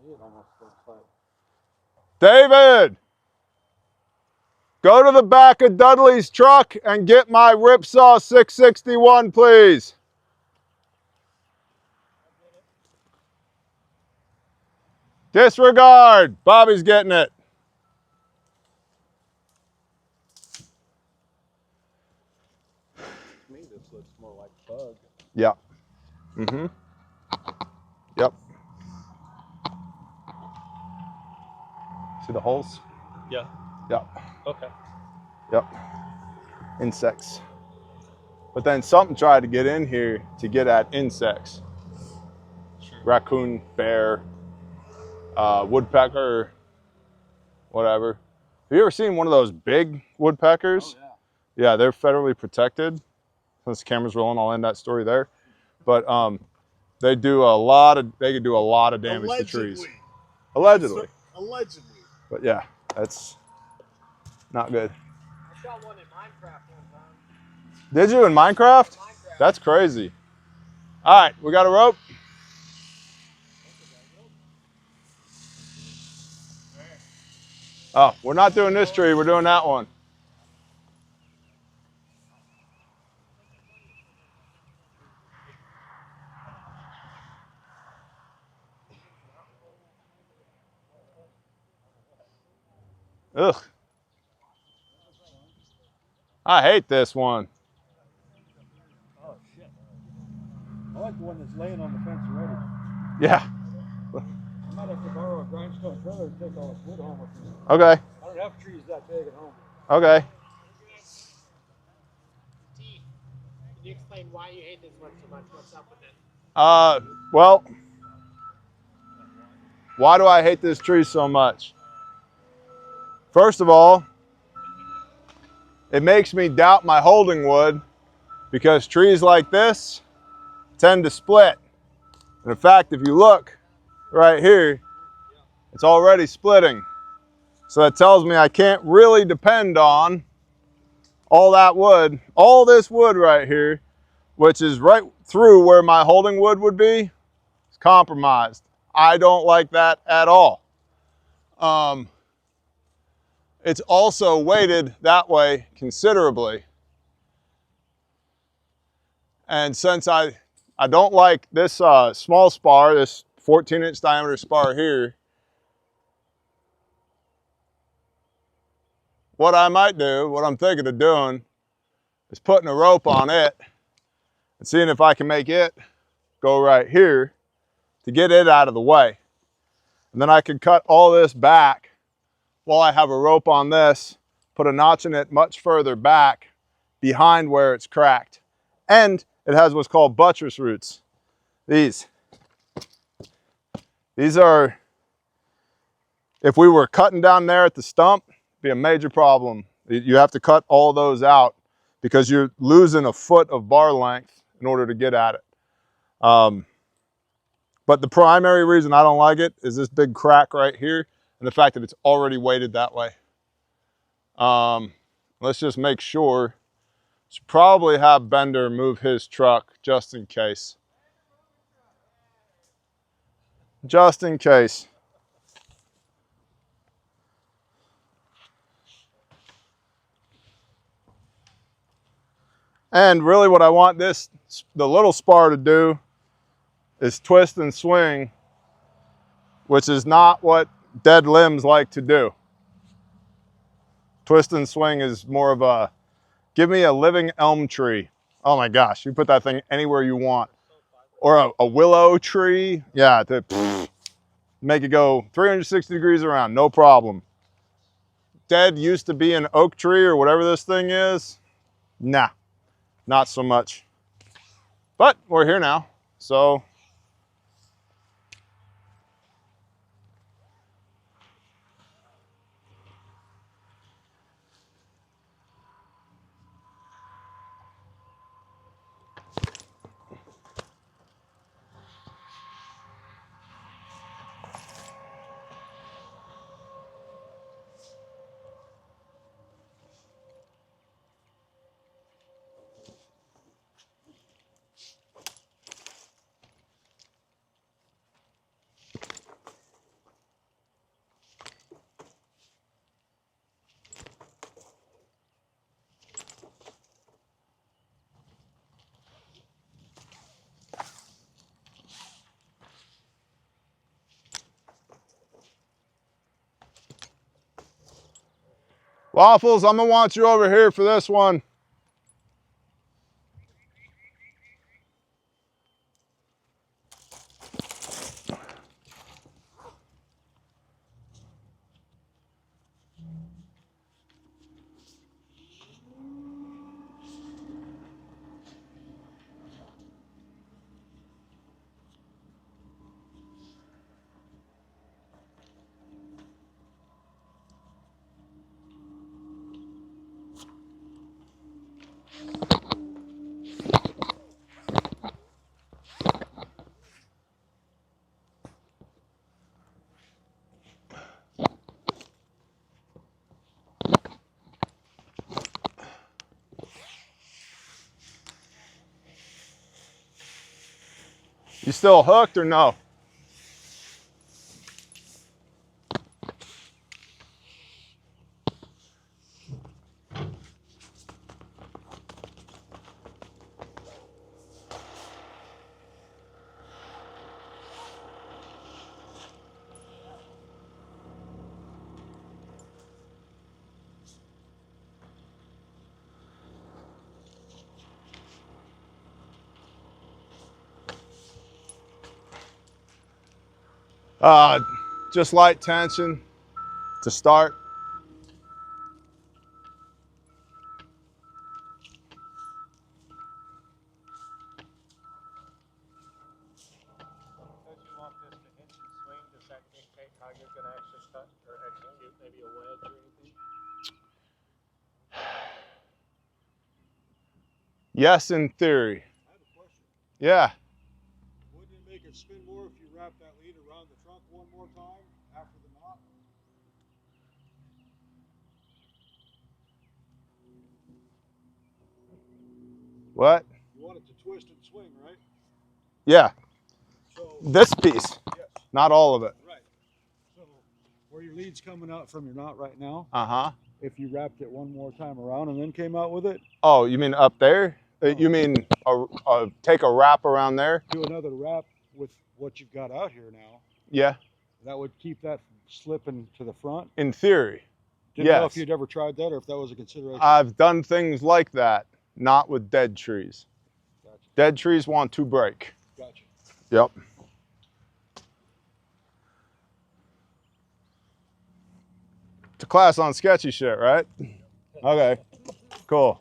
me, it almost looks like. David, go to the back of Dudley's truck and get my Ripsaw 661, please. Disregard. Bobby's getting it. To me, this looks more like bug. Yep. Mm-hmm. Yep. See the holes? Yeah. Yep. Okay. Yep. Insects. But then something tried to get in here to get at insects. Sure. raccoon, bear, woodpecker, whatever. Have you ever seen one of those big woodpeckers? Oh, Yeah, they're federally protected. Since the camera's rolling, I'll end that story there. But they could do a lot of damage to trees. Allegedly. Allegedly. But yeah, that's not good. I shot one in Minecraft one time. Did you in Minecraft? That's crazy. All right, we got a rope. Oh, we're not doing this tree, we're doing that one. Ugh. I hate this one. Oh shit! I like the one that's laying on the fence already. Yeah. I might have to borrow a grindstone trailer to take all this wood home with me. Okay. I don't have trees that big at home. Okay. Can you explain why you hate this one so much? What's up with it? Well, why do I hate this tree so much? First of all, it makes me doubt my holding wood because trees like this tend to split. And in fact, if you look right here, it's already splitting. So that tells me I can't really depend on all that wood, all this wood right here, which is right through where my holding wood would be, is compromised. I don't like that at all. It's also weighted that way considerably. And since I don't like this small spar, this 14-inch diameter spar here, what I might do, what I'm thinking of doing, is putting a rope on it and seeing if I can make it go right here to get it out of the way. And then I can cut all this back while I have a rope on this, put a notch in it much further back behind where it's cracked. And it has what's called buttress roots. These are, if we were cutting down there at the stump, it'd be a major problem. You have to cut all those out because you're losing a foot of bar length in order to get at it. But the primary reason I don't like it is this big crack right here and the fact that it's already weighted that way. Let's just make sure. Should probably have Bender move his truck just in case. Just in case. And really what I want the little spar to do is twist and swing, which is not what dead limbs like to do. Twist and swing is more of a, give me a living elm tree. Oh my gosh, you put that thing anywhere you want. Or a willow tree, yeah, to make it go 360 degrees around, no problem. Dead used to be an oak tree or whatever this thing is. Nah, not so much. But we're here now, so. Waffles, I'm gonna want you over here for this one. You still hooked or no? Just light tension to start. Because you want this to hinge and swing, does that dictate how you're going to actually cut or execute maybe a wedge or anything? Yes, in theory. I have a question. Yeah. Wouldn't it make it spin more if you wrap that lead around the trunk one more time after the knot? What? You want it to twist and swing, right? Yeah. So, This piece, yes, not all of it. right. So, where your lead's coming out from your knot right now, Uh-huh. if you wrapped it one more time around and then came out with it, Oh, you mean up there? No. You mean take a wrap around there? do another wrap with what you've got out here now, Yeah. that would keep that from slipping to the front. In theory. Didn't know if Yes. you'd ever tried that or if that was a consideration. I've done things like that, not with dead trees. Gotcha. Dead trees want to break. Gotcha. Yep. It's a class on sketchy shit, right? Okay. Cool.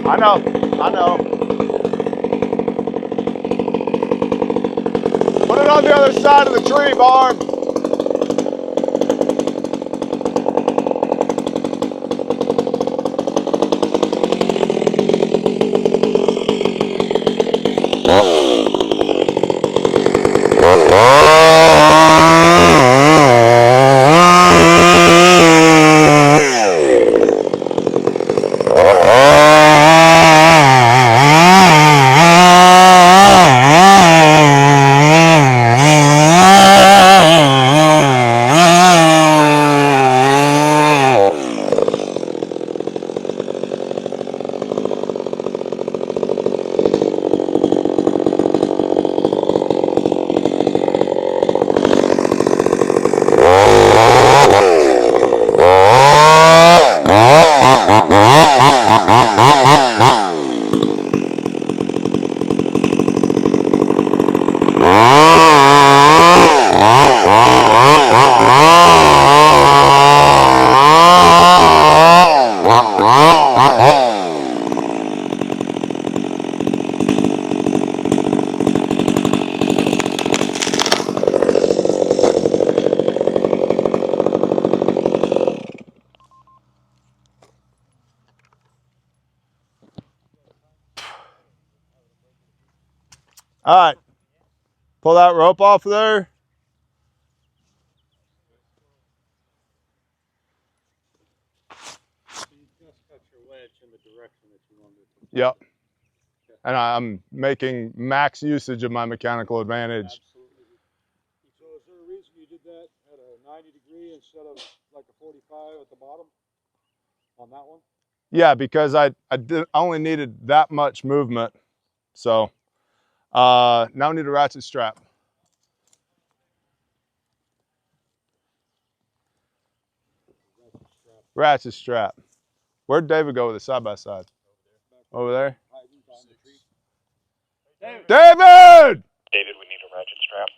I know. I know. Put it on the other side of the tree, Barb. All right. Pull that rope off of there. So you just cut your wedge in the direction that you wanted it to. Yep. And I'm making max usage of my mechanical advantage. Absolutely. So is there a reason you did that at a 90 degree instead of like a 45 at the bottom on that one? Yeah, because I only needed that much movement. So now I need a ratchet strap. Ratchet strap. Where'd David go with the side by side? Over there? David! David, we need a ratchet strap.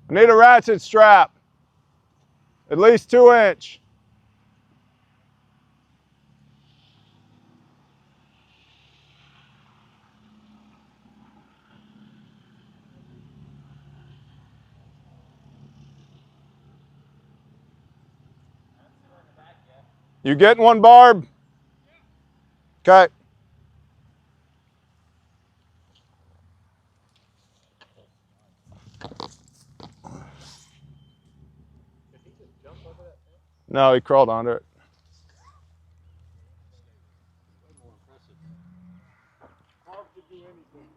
I need a ratchet strap. At least 2-inch. You getting one, Barb? Okay. Did he just jump over that fence? No, he crawled under it. Way more impressive. Hard to do anything.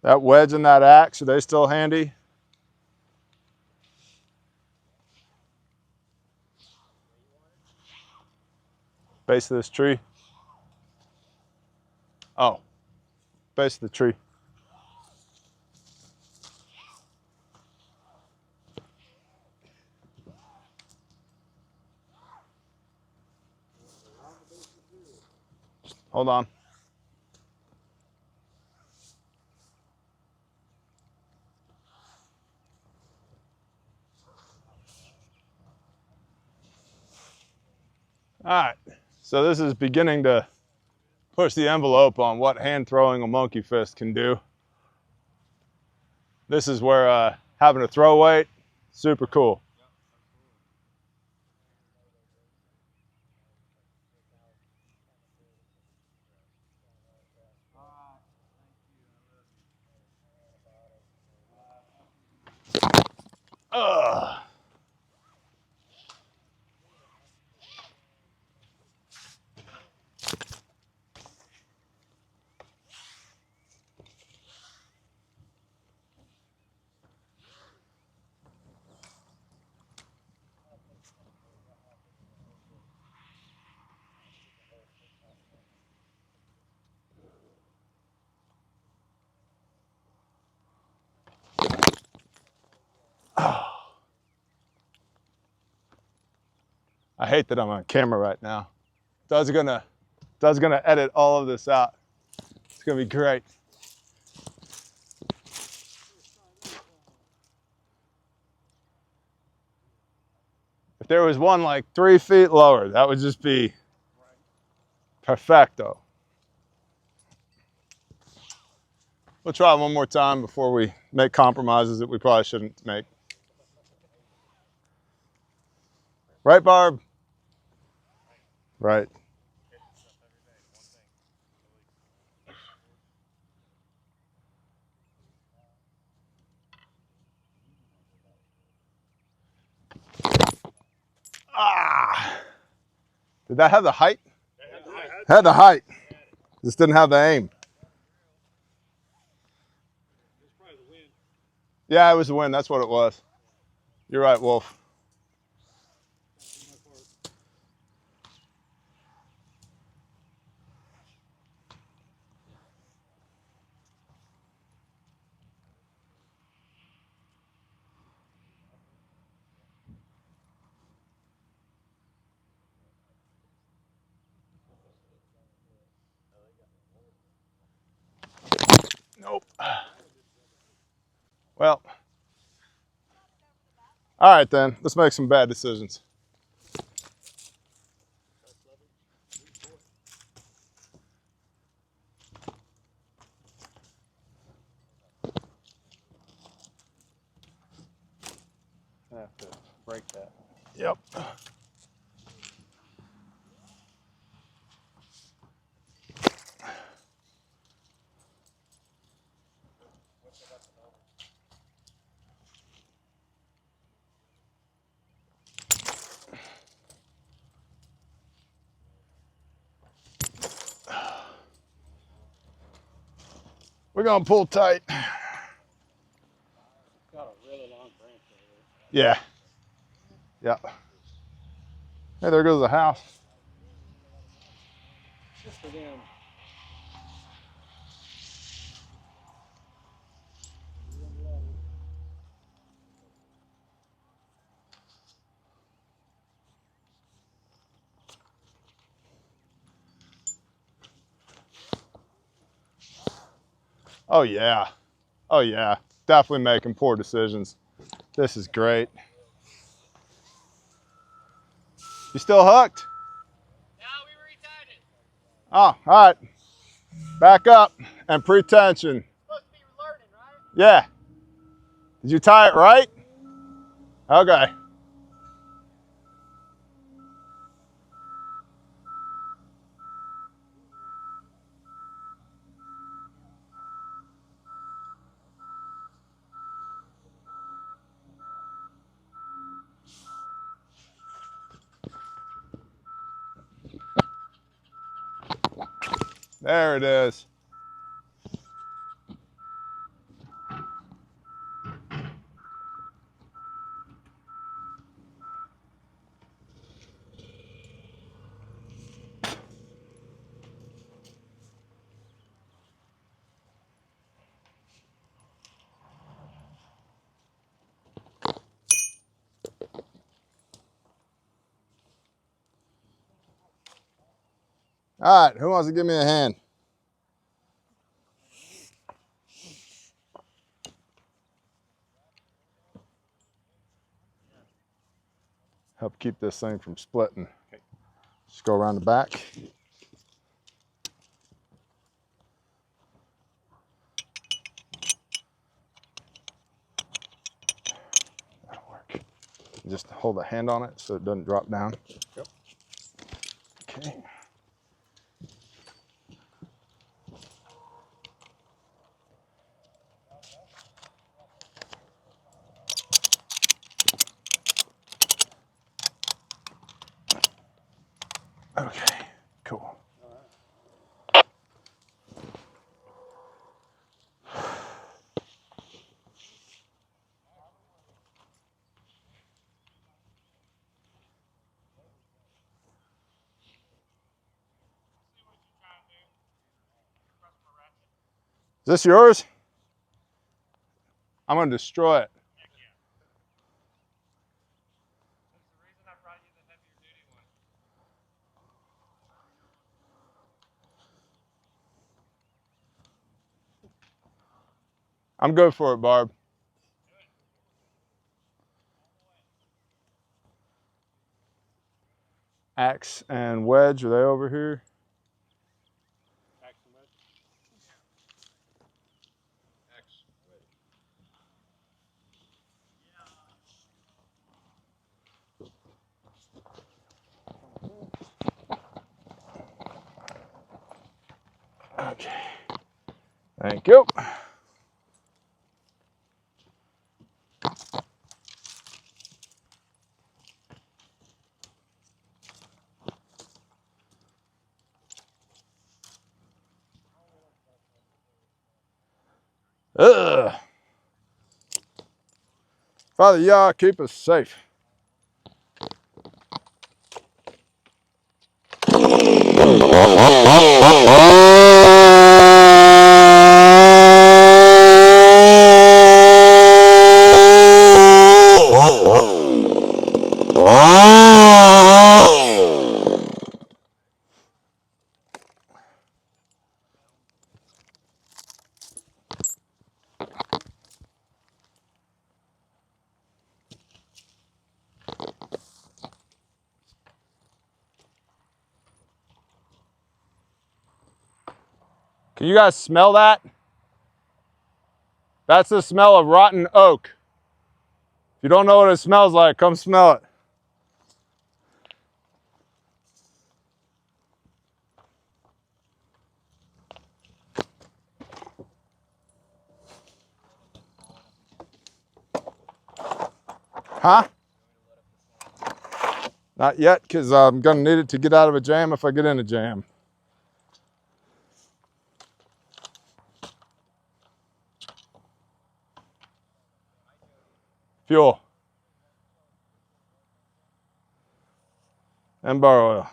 That wedge and that axe, are they still handy? Base of this tree. Oh, base of the tree. Hold on. All right, so this is beginning to push the envelope on what hand throwing a monkey fist can do. This is where having a throw weight, super cool. Ugh. I hate that I'm on camera right now. Doug's gonna edit all of this out. It's gonna be great. If there was one like 3 feet lower, that would just be perfecto. We'll try one more time before we make compromises that we probably shouldn't make. Right, Barb? Right. Ah! Did that have the height? Had the height. Just didn't have the aim. It's probably the wind. Yeah, it was the wind. That's what it was. You're right, Wolf. Nope. Well, all right then. Let's make some bad decisions. I have to break that. Yep. We're gonna pull tight. Got a really long branch over it. Yeah. Yeah. Hey, there goes the house. Good for them. Oh yeah. Oh yeah. Definitely making poor decisions. This is great. You still hooked? No, we retied it. Oh, all right. Back up and pre-tension. Supposed to be learning, right? Yeah. Did you tie it right? Okay. There it is. All right, who wants to give me a hand? Help keep this thing from splitting. Just go around the back. That'll work. Just hold a hand on it so it doesn't drop down. Yep. Okay. Okay, cool. Is this yours? I'm gonna destroy it. That's the reason I brought you the heavier duty one. I'm good for it, Barb. Axe and wedge, are they over here? Axe and wedge. Axe, wedge. Okay. Thank you. Ugh. Father Yah, keep us safe. Can you guys smell that? That's the smell of rotten oak. If you don't know what it smells like, come smell it. Huh? Not yet, because I'm gonna need it to get out of a jam if I get in a jam. Fuel. And bar oil.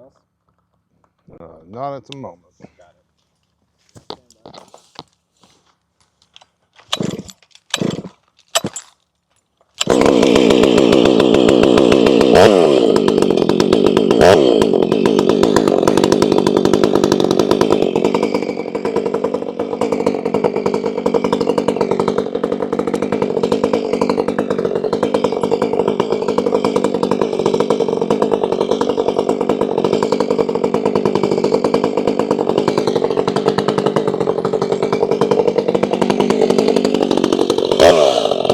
else? Not at the moment. Got it. Stand by.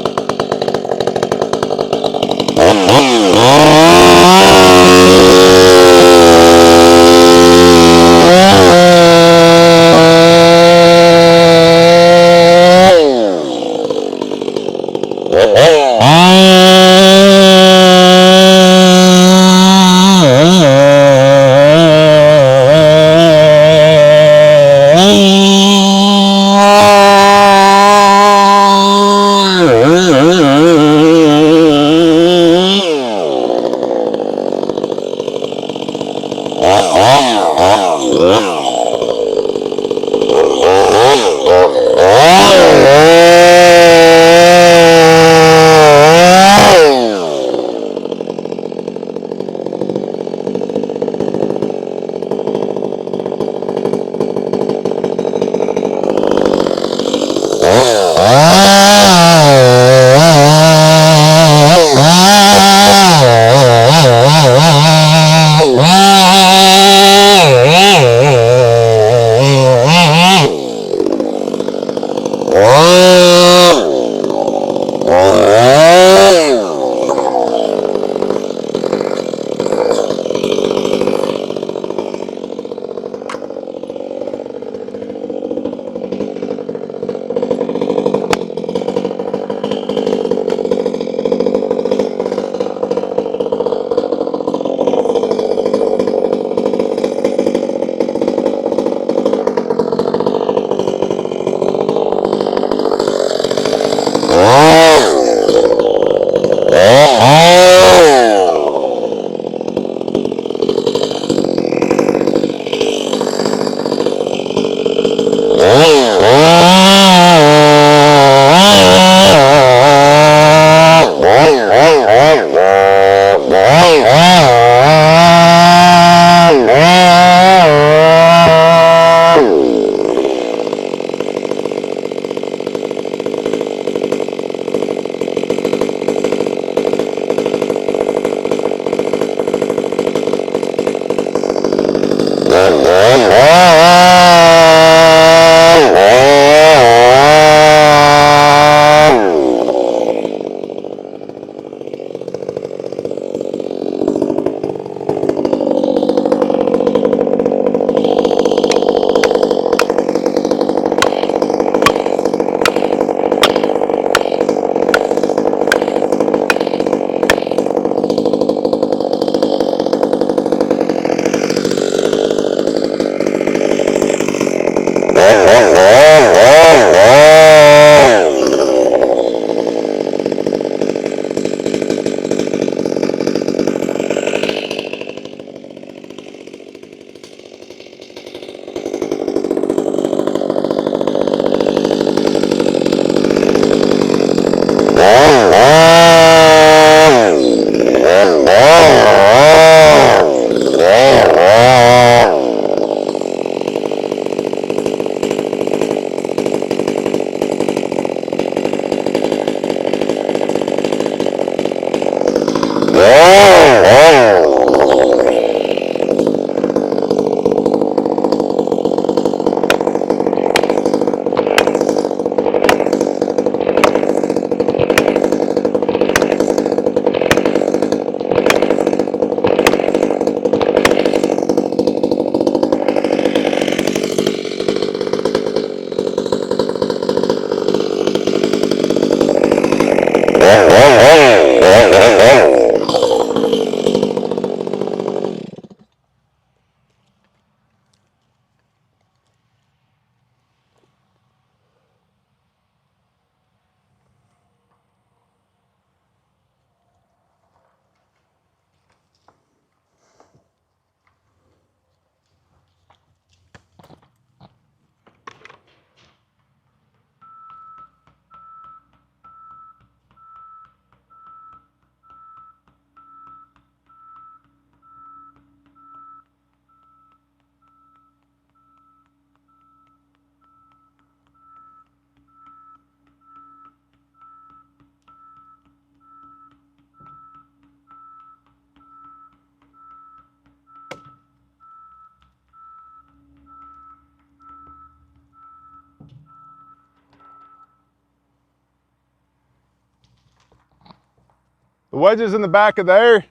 The wedges in the back of there.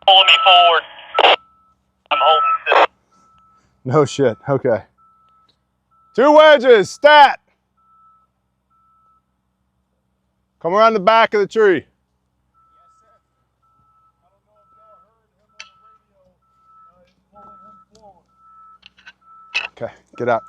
Pulling me forward. I'm holding still. No shit, okay. 2 wedges, stat. Come around the back of the tree. Okay, get out.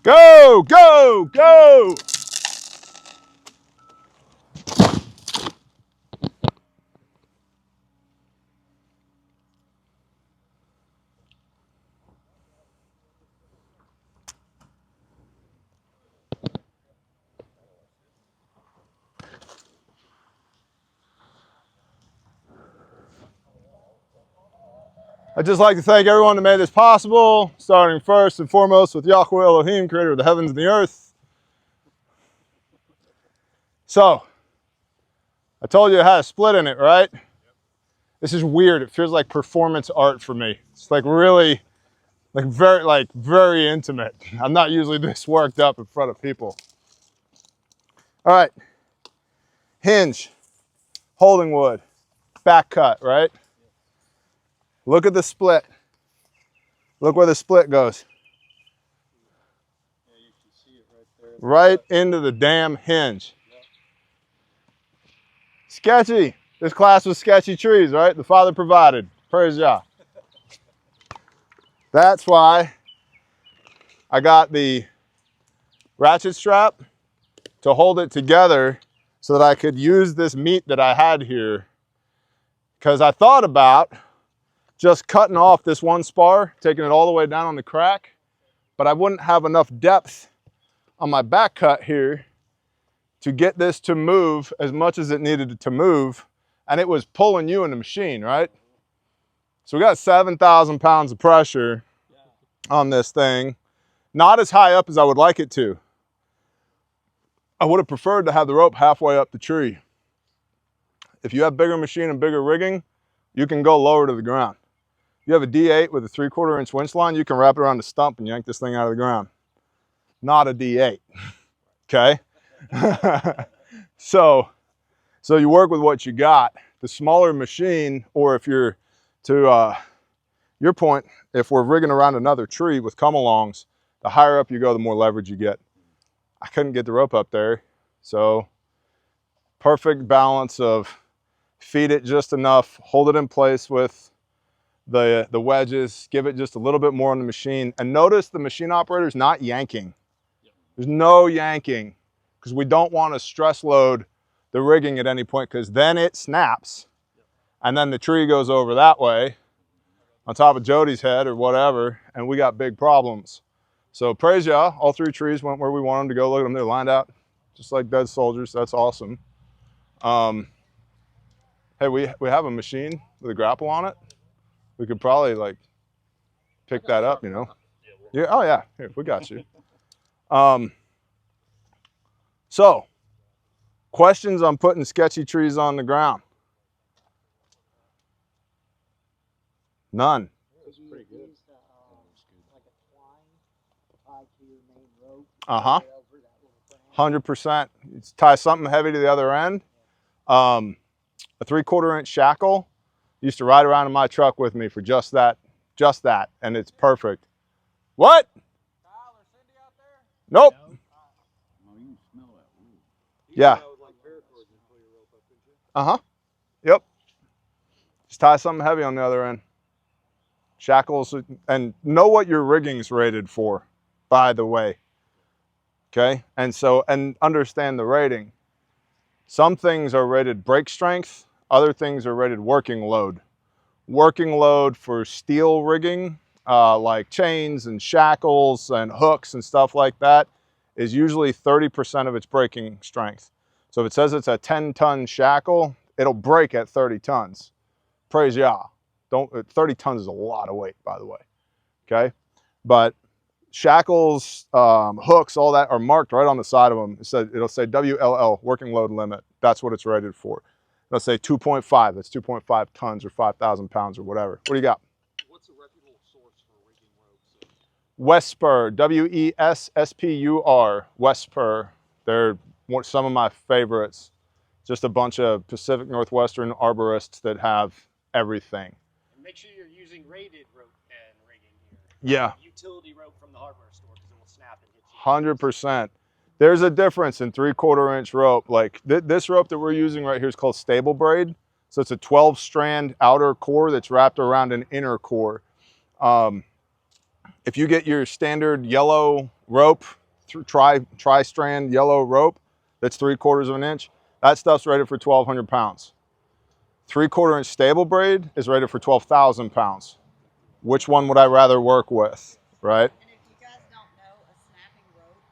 Go, go, go! I'd just like to thank everyone that made this possible, starting first and foremost with Yahweh Elohim, creator of the heavens and the earth. So, I told you it had a split in it, right? This is weird. It feels like performance art for me. It's like really, very intimate. I'm not usually this worked up in front of people. All right, hinge, holding wood, back cut, right? Look at the split. Look where the split goes. Yeah, you can see it right there. Right into the damn hinge. Sketchy. This class was sketchy trees, right? The Father provided. Praise Yah. That's why I got the ratchet strap to hold it together so that I could use this meat that I had here. Because I thought about just cutting off this one spar, taking it all the way down on the crack, but I wouldn't have enough depth on my back cut here to get this to move as much as it needed to move, and it was pulling you in the machine, right? So we got 7,000 pounds of pressure on this thing. Not as high up as I would like it to. I would have preferred to have the rope halfway up the tree. If you have bigger machine and bigger rigging, you can go lower to the ground. If you have a D8 with a 3/4 inch winch line, you can wrap it around the stump and yank this thing out of the ground. Not a D8, okay? So you work with what you got. The smaller machine, or if you're, to your point, if we're rigging around another tree with come-alongs, the higher up you go, the more leverage you get. I couldn't get the rope up there, so perfect balance of feed it just enough, hold it in place with the wedges, give it just a little bit more on the machine, and notice the machine operator's not yanking. There's no yanking, because we don't want to stress load the rigging at any point, because then it snaps, and then the tree goes over that way on top of Jody's head or whatever, and we got big problems. So praise Yah, all 3 trees went where we want them to go. Look at them, they're lined out just like dead soldiers. That's awesome. Hey, we have a machine with a grapple on it. We could probably like pick that up, you know? Yeah, oh yeah, here, we got you. So, questions on putting sketchy trees on the ground? None. Pretty good. Like a twine tied to your main rope. Uh-huh. 100%. Tie something heavy to the other end. A 3/4 inch shackle. Used to ride around in my truck with me for just that, and it's perfect. What? Kyle or Cindy out there? Nope. Oh, you can smell that wood. Yeah. That was like paracord and pull your rope up, didn't you? Uh-huh. Yep. Just tie something heavy on the other end. Shackles, and know what your rigging's rated for, by the way. Okay? And understand the rating. Some things are rated brake strength, other things are rated working load. Working load for steel rigging, like chains and shackles and hooks and stuff like that, is usually 30% of its braking strength. So if it says it's a 10-ton shackle, it'll break at 30 tons. Praise Yah. 30 tons is a lot of weight, by the way. Okay? But shackles, hooks, all that are marked right on the side of them. It'll say WLL, working load limit. That's what it's rated for. It'll say 2.5. That's 2.5 tons or 5,000 pounds or whatever. What do you got? What's a reputable source for rigging ropes? Wespur, Wespur, Wespur. They're some of my favorites. Just a bunch of Pacific Northwestern arborists that have everything. And make sure you're using rated rope and rigging here. Yeah. Utility rope from the hardware store because it will snap and hit you. 100%. There's a difference in 3/4 inch rope. Like this rope that we're using right here is called stable braid. So it's a 12 strand outer core that's wrapped around an inner core. If you get your standard yellow rope, tri-strand yellow rope, that's 3/4 of an inch, that stuff's rated for 1,200 pounds. 3/4 inch stable braid is rated for 12,000 pounds. Which one would I rather work with, right? And if you guys don't know, a snapping rope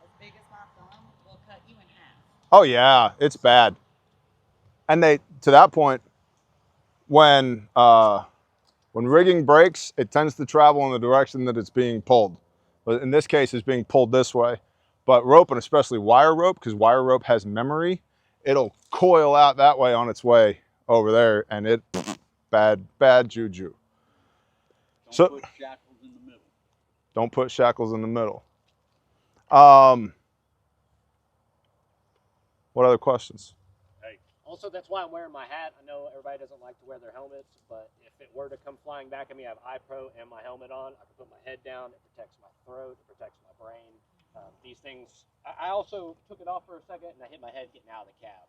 as big as my thumb will cut you in half. Oh yeah, it's bad. And to that point, when rigging breaks, it tends to travel in the direction that it's being pulled. But in this case, it's being pulled this way. But rope, and especially wire rope, because wire rope has memory, it'll coil out that way on its way over there, and bad juju. Don't put shackles in the middle. Don't put shackles in the middle. What other questions? Also, that's why I'm wearing my hat. I know everybody doesn't like to wear their helmets, but if it were to come flying back at me, I have iPro and my helmet on. I can put my head down. It protects my throat. It protects my brain. These things. I also took it off for a second and I hit my head getting out of the cab.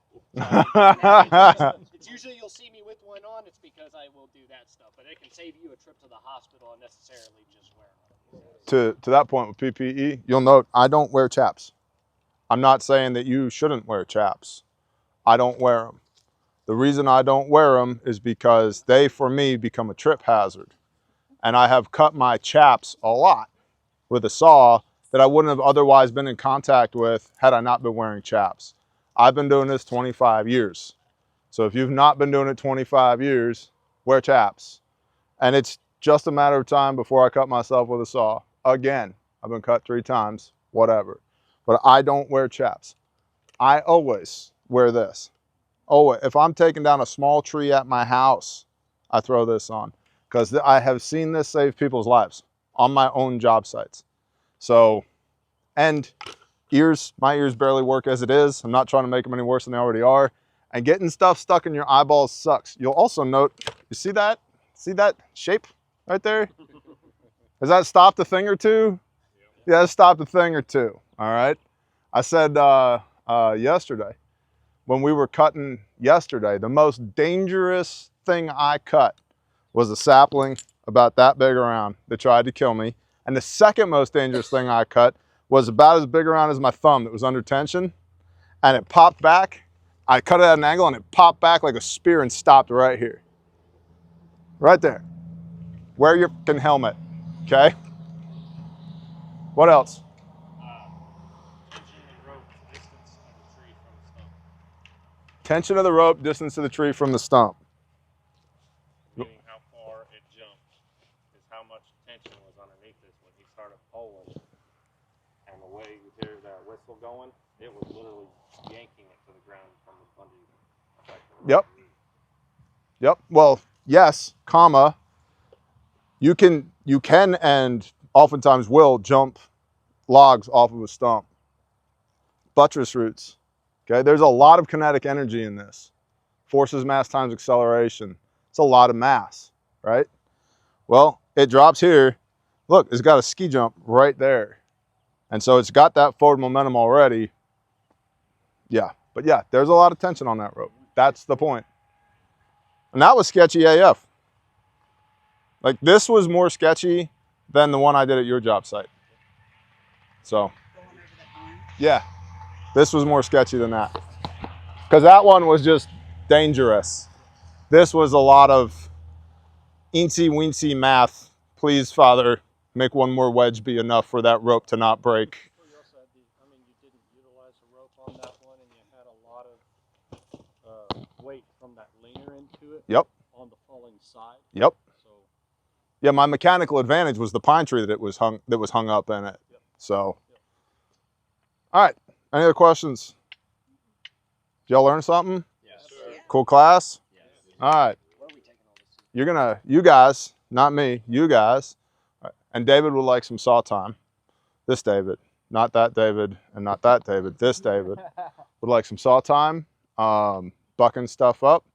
So it's usually you'll see me with one on. It's because I will do that stuff, but it can save you a trip to the hospital unnecessarily just wearing it. To that point with PPE, you'll note I don't wear chaps. I'm not saying that you shouldn't wear chaps. I don't wear them. The reason I don't wear them is because they, for me, become a trip hazard. And I have cut my chaps a lot with a saw that I wouldn't have otherwise been in contact with had I not been wearing chaps. I've been doing this 25 years. So if you've not been doing it 25 years, wear chaps. And it's just a matter of time before I cut myself with a saw. Again, I've been cut 3 times, whatever. But I don't wear chaps. I always wear this. Oh, if I'm taking down a small tree at my house, I throw this on. Because I have seen this save people's lives on my own job sites. So, and my ears barely work as it is. I'm not trying to make them any worse than they already are. And getting stuff stuck in your eyeballs sucks. You'll also note, you see that? See that shape right there? Has that stopped a thing or two? Yeah, it stopped a thing or two, all right? I said yesterday, when we were cutting yesterday, the most dangerous thing I cut was a sapling about that big around that tried to kill me. And the second most dangerous thing I cut was about as big around as my thumb that was under tension. And it popped back. I cut it at an angle and it popped back like a spear and stopped right here. Right there. Wear your fucking helmet, okay? What else? Tension of the rope, distance of the tree from the stump. Tension of the rope, distance to the tree from the stump. Meaning how far it jumped is how much tension was underneath this when he started pulling. And the way you hear that whistle going, it was literally yanking it to the ground from under you. Yep. Yep. Well, yes, comma. You can and oftentimes will jump logs off of a stump. buttress roots. Okay, there's a lot of kinetic energy in this. Forces mass times acceleration. It's a lot of mass, right? Well, it drops here. Look, it's got a ski jump right there. And so it's got that forward momentum already. Yeah, but yeah, there's a lot of tension on that rope. That's the point. And that was sketchy AF. Like, this was more sketchy than the one I did at your job site. So, yeah, this was more sketchy than that. Because that one was just dangerous. This was a lot of eensy weensy math. Please, Father, make one more wedge be enough for that rope to not break. You also had you didn't utilize the rope on that one, and you had a lot of weight from that leaner into it. Yep. On the falling side. Yep. So. Yeah, my mechanical advantage was the pine tree that was hung up in it. Yep. So, all right. Any other questions? Did y'all learn something? Yes, sir. Cool class? Yes. All right. Where are we taking all this? You guys, not me, you guys, and David would like some saw time. This David, not that David, and not that David, this David would like some saw time, bucking stuff up.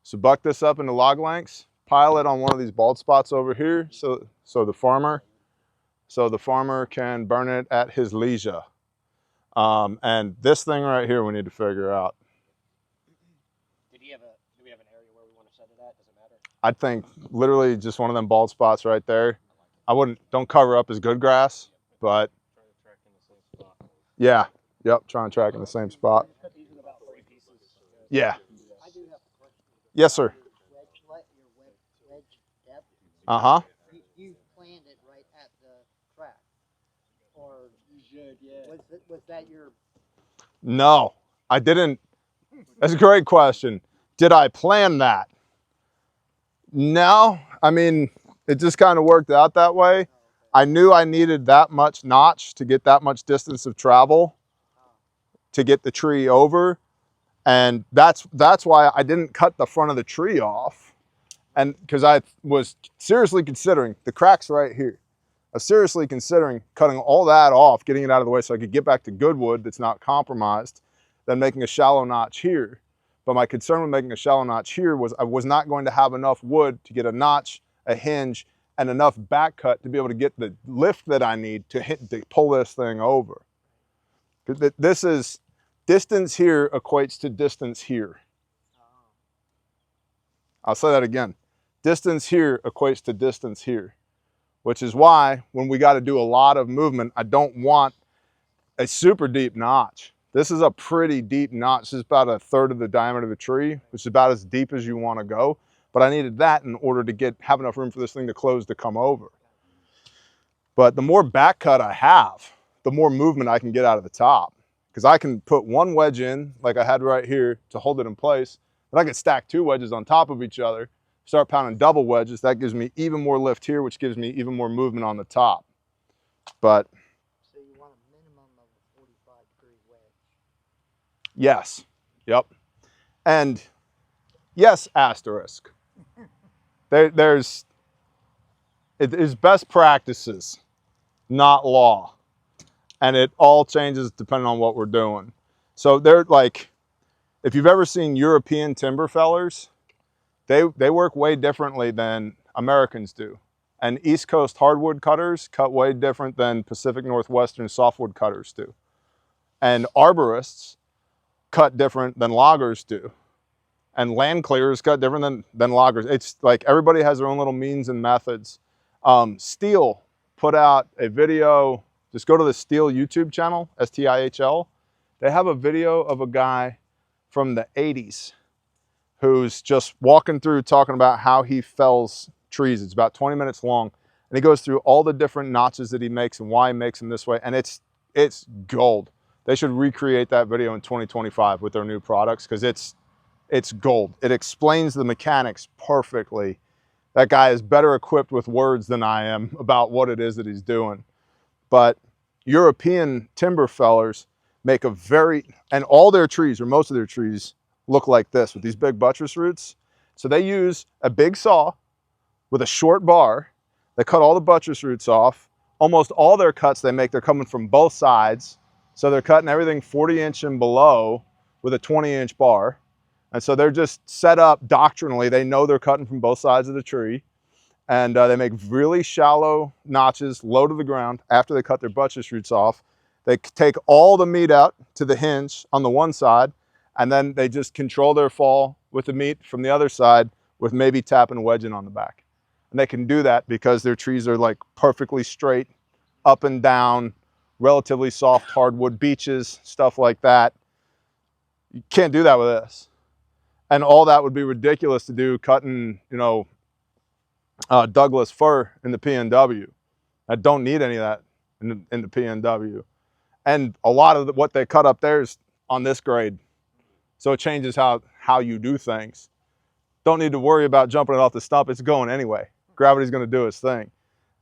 So buck this up into log lengths, pile it on one of these bald spots over here so the farmer can burn it at his leisure. And this thing right here we need to figure out. Do we have an area where we want to set it at? Does it matter? I'd think literally just one of them bald spots right there. Don't cover up as good grass, but Try to track in the same spot. yeah, yep, try and track in the same spot. Cut these in about 3 pieces. Yeah. I do have a question. Yes, sir. Wedge depth. Uh-huh. You planned it right at the track, or you should, yeah. Was that your? No, I didn't. That's a great question. Did I plan that? No, I mean, it just kind of worked out that way. I knew I needed that much notch to get that much distance of travel to get the tree over. And that's why I didn't cut the front of the tree off. And because I was seriously considering the cracks right here. I was seriously considering cutting all that off, getting it out of the way so I could get back to good wood that's not compromised, then making a shallow notch here. But my concern with making a shallow notch here was I was not going to have enough wood to get a notch, a hinge, and enough back cut to be able to get the lift that I need to pull this thing over. This is, distance here equates to distance here. I'll say that again. Distance here equates to distance here, which is why when we got to do a lot of movement, I don't want a super deep notch. This is a pretty deep notch. This is about 1/3 of the diameter of the tree, which is about as deep as you want to go. But I needed that in order to have enough room for this thing to close to come over. But the more back cut I have, the more movement I can get out of the top. Because I can put one wedge in, like I had right here, to hold it in place. But I can stack 2 wedges on top of each other, start pounding double wedges. That gives me even more lift here, which gives me even more movement on the top. But So you want a minimum of a 45-degree wedge. yes, yep. And yes, asterisk. It is best practices, not law. And it all changes depending on what we're doing. So they're like, if you've ever seen European timber fellers, they work way differently than Americans do. And East Coast hardwood cutters cut way different than Pacific Northwestern softwood cutters do. And arborists cut different than loggers do. And land clearers cut different than loggers. It's like everybody has their own little means and methods. Stihl put out a video. Just go to the Stihl YouTube channel, S-T-I-H-L. They have a video of a guy from the 80s who's just walking through talking about how he fells trees. It's about 20 minutes long. And he goes through all the different notches that he makes and why he makes them this way. And it's gold. They should recreate that video in 2025 with their new products because it's gold. It explains the mechanics perfectly. That guy is better equipped with words than I am about what it is that he's doing. But European timber fellers make and all their trees, or most of their trees, look like this with these big buttress roots. So they use a big saw with a short bar. They cut all the buttress roots off. Almost all their cuts they make, they're coming from both sides. So they're cutting everything 40-inch and below with a 20-inch bar. And so they're just set up doctrinally. They know they're cutting from both sides of the tree. And they make really shallow notches low to the ground after they cut their buttress roots off. They take all the meat out to the hinge on the one side, and then they just control their fall with the meat from the other side with maybe tapping wedging on the back. And they can do that because their trees are like perfectly straight, up and down, relatively soft hardwood beeches, stuff like that. You can't do that with this. And all that would be ridiculous to do cutting, you know, Douglas fir in the PNW. I don't need any of that in the PNW. And a lot of what they cut up there is on this grade. So it changes how you do things. Don't need to worry about jumping it off the stump. It's going anyway. Gravity's going to do its thing.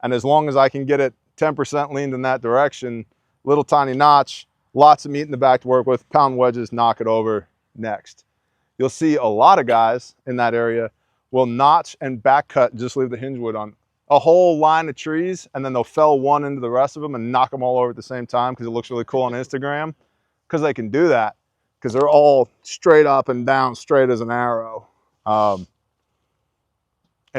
And as long as I can get it 10% leaned in that direction, little tiny notch, lots of meat in the back to work with, pound wedges, knock it over, next. You'll see a lot of guys in that area will notch and back cut and just leave the hinge wood on a whole line of trees, and then they'll fell one into the rest of them and knock them all over at the same time because it looks really cool on Instagram. Because they can do that, because they're all straight up and down, straight as an arrow. It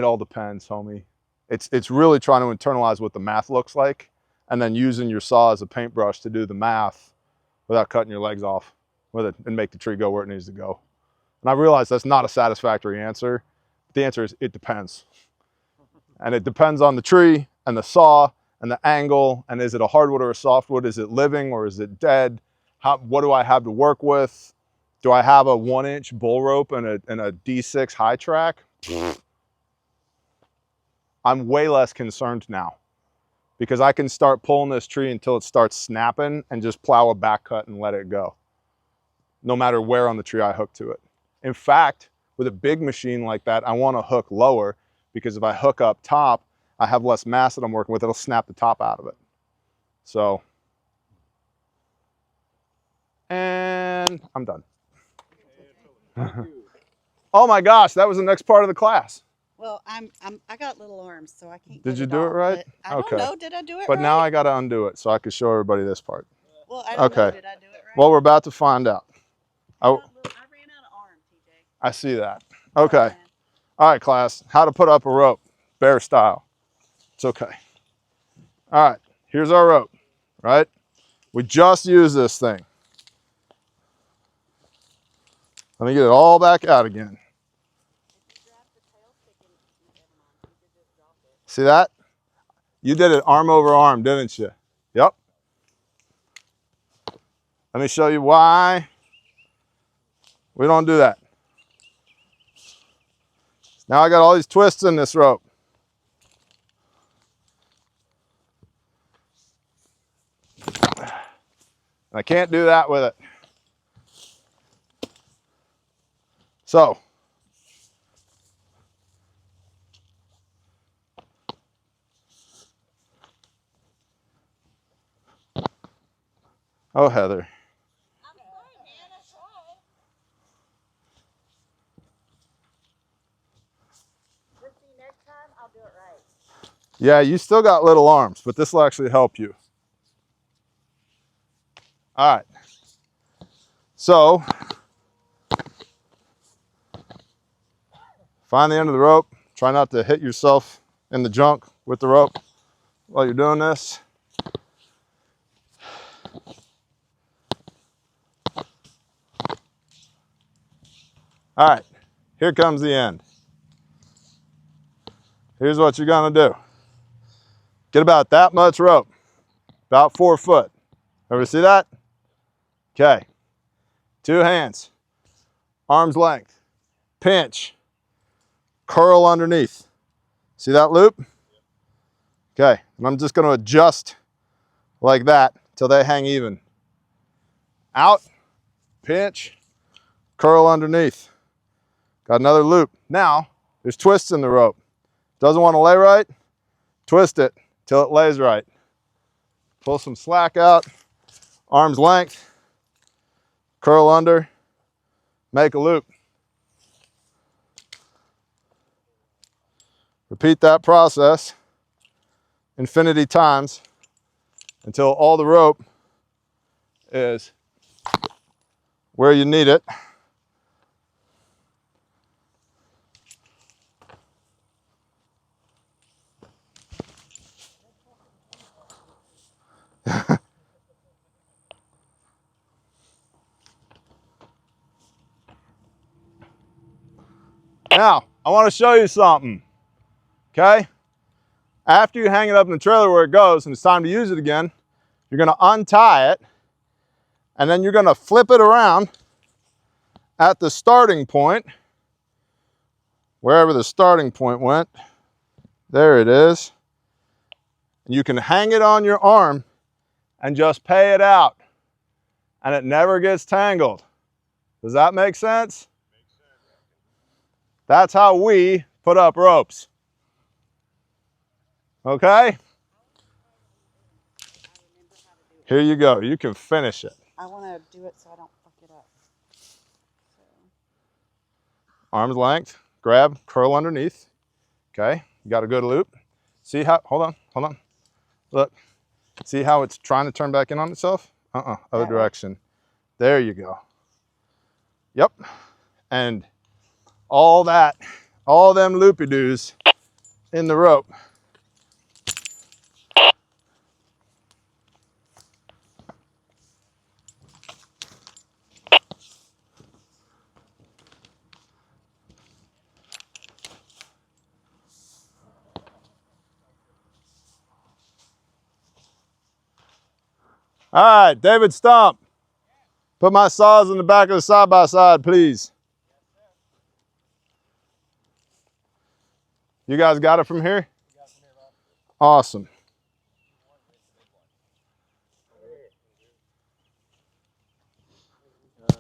all depends, homie. It's really trying to internalize what the math looks like, and then using your saw as a paintbrush to do the math without cutting your legs off with it and make the tree go where it needs to go. And I realize that's not a satisfactory answer. The answer is it depends. And it depends on the tree and the saw and the angle, and is it a hardwood or a softwood? Is it living or is it dead? What do I have to work with? Do I have a 1-inch bull rope and a D6 high track? I'm way less concerned now because I can start pulling this tree until it starts snapping and just plow a back cut and let it go, no matter where on the tree I hook to it. In fact, with a big machine like that, I want to hook lower because if I hook up top, I have less mass that I'm working with. It'll snap the top out of it. So, and I'm done. Oh my gosh, that was the next part of the class. Well, I got little arms, so I can't. Did you do it right? I don't know. Did I do it right? But now I got to undo it so I can show everybody this part. Well, I don't know. Did I do it right? Well, we're about to find out. I ran out of arm, TJ. I see that. Okay. All right, class. How to put up a rope, bear style. It's okay. All right. Here's our rope, right? We just used this thing. Let me get it all back out again. See that? You did it arm over arm, didn't you? Yep. Let me show you why we don't do that. Now I got all these twists in this rope. I can't do that with it. So, oh, Heather. Next time, I'll do it right. Yeah, you still got little arms, but this will actually help you. All right. So, find the end of the rope. Try not to hit yourself in the junk with the rope while you're doing this. All right, here comes the end. Here's what you're gonna do. Get about that much rope, about 4 foot. Ever see that? Okay, 2 hands, arm's length, pinch, curl underneath. See that loop? Okay, and I'm just gonna adjust like that till they hang even. Out, pinch, curl underneath. Got another loop. Now, there's twists in the rope. Doesn't want to lay right? Twist it till it lays right. Pull some slack out, arm's length, curl under, make a loop. Repeat that process infinity times until all the rope is where you need it. Now, I want to show you something, okay? After you hang it up in the trailer where it goes and it's time to use it again, you're going to untie it, and then you're going to flip it around at the starting point, wherever the starting point went. There it is. And you can hang it on your arm and just pay it out, and it never gets tangled. Does that make sense? That's how we put up ropes. Okay? Here you go. You can finish it. I want to do it so I don't fuck it up. So. Arm's length, grab, curl underneath. Okay? You got a good loop. See how, hold on. Look. See how it's trying to turn back in on itself? Other direction. There you go. Yep. And all them loopy-doos in the rope. All right, David Stump. Put my saws in the back of the side-by-side, please. You guys got it from here? Awesome. I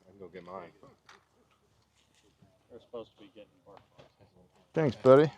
can go get mine. They're supposed to be getting bark. Thanks, buddy.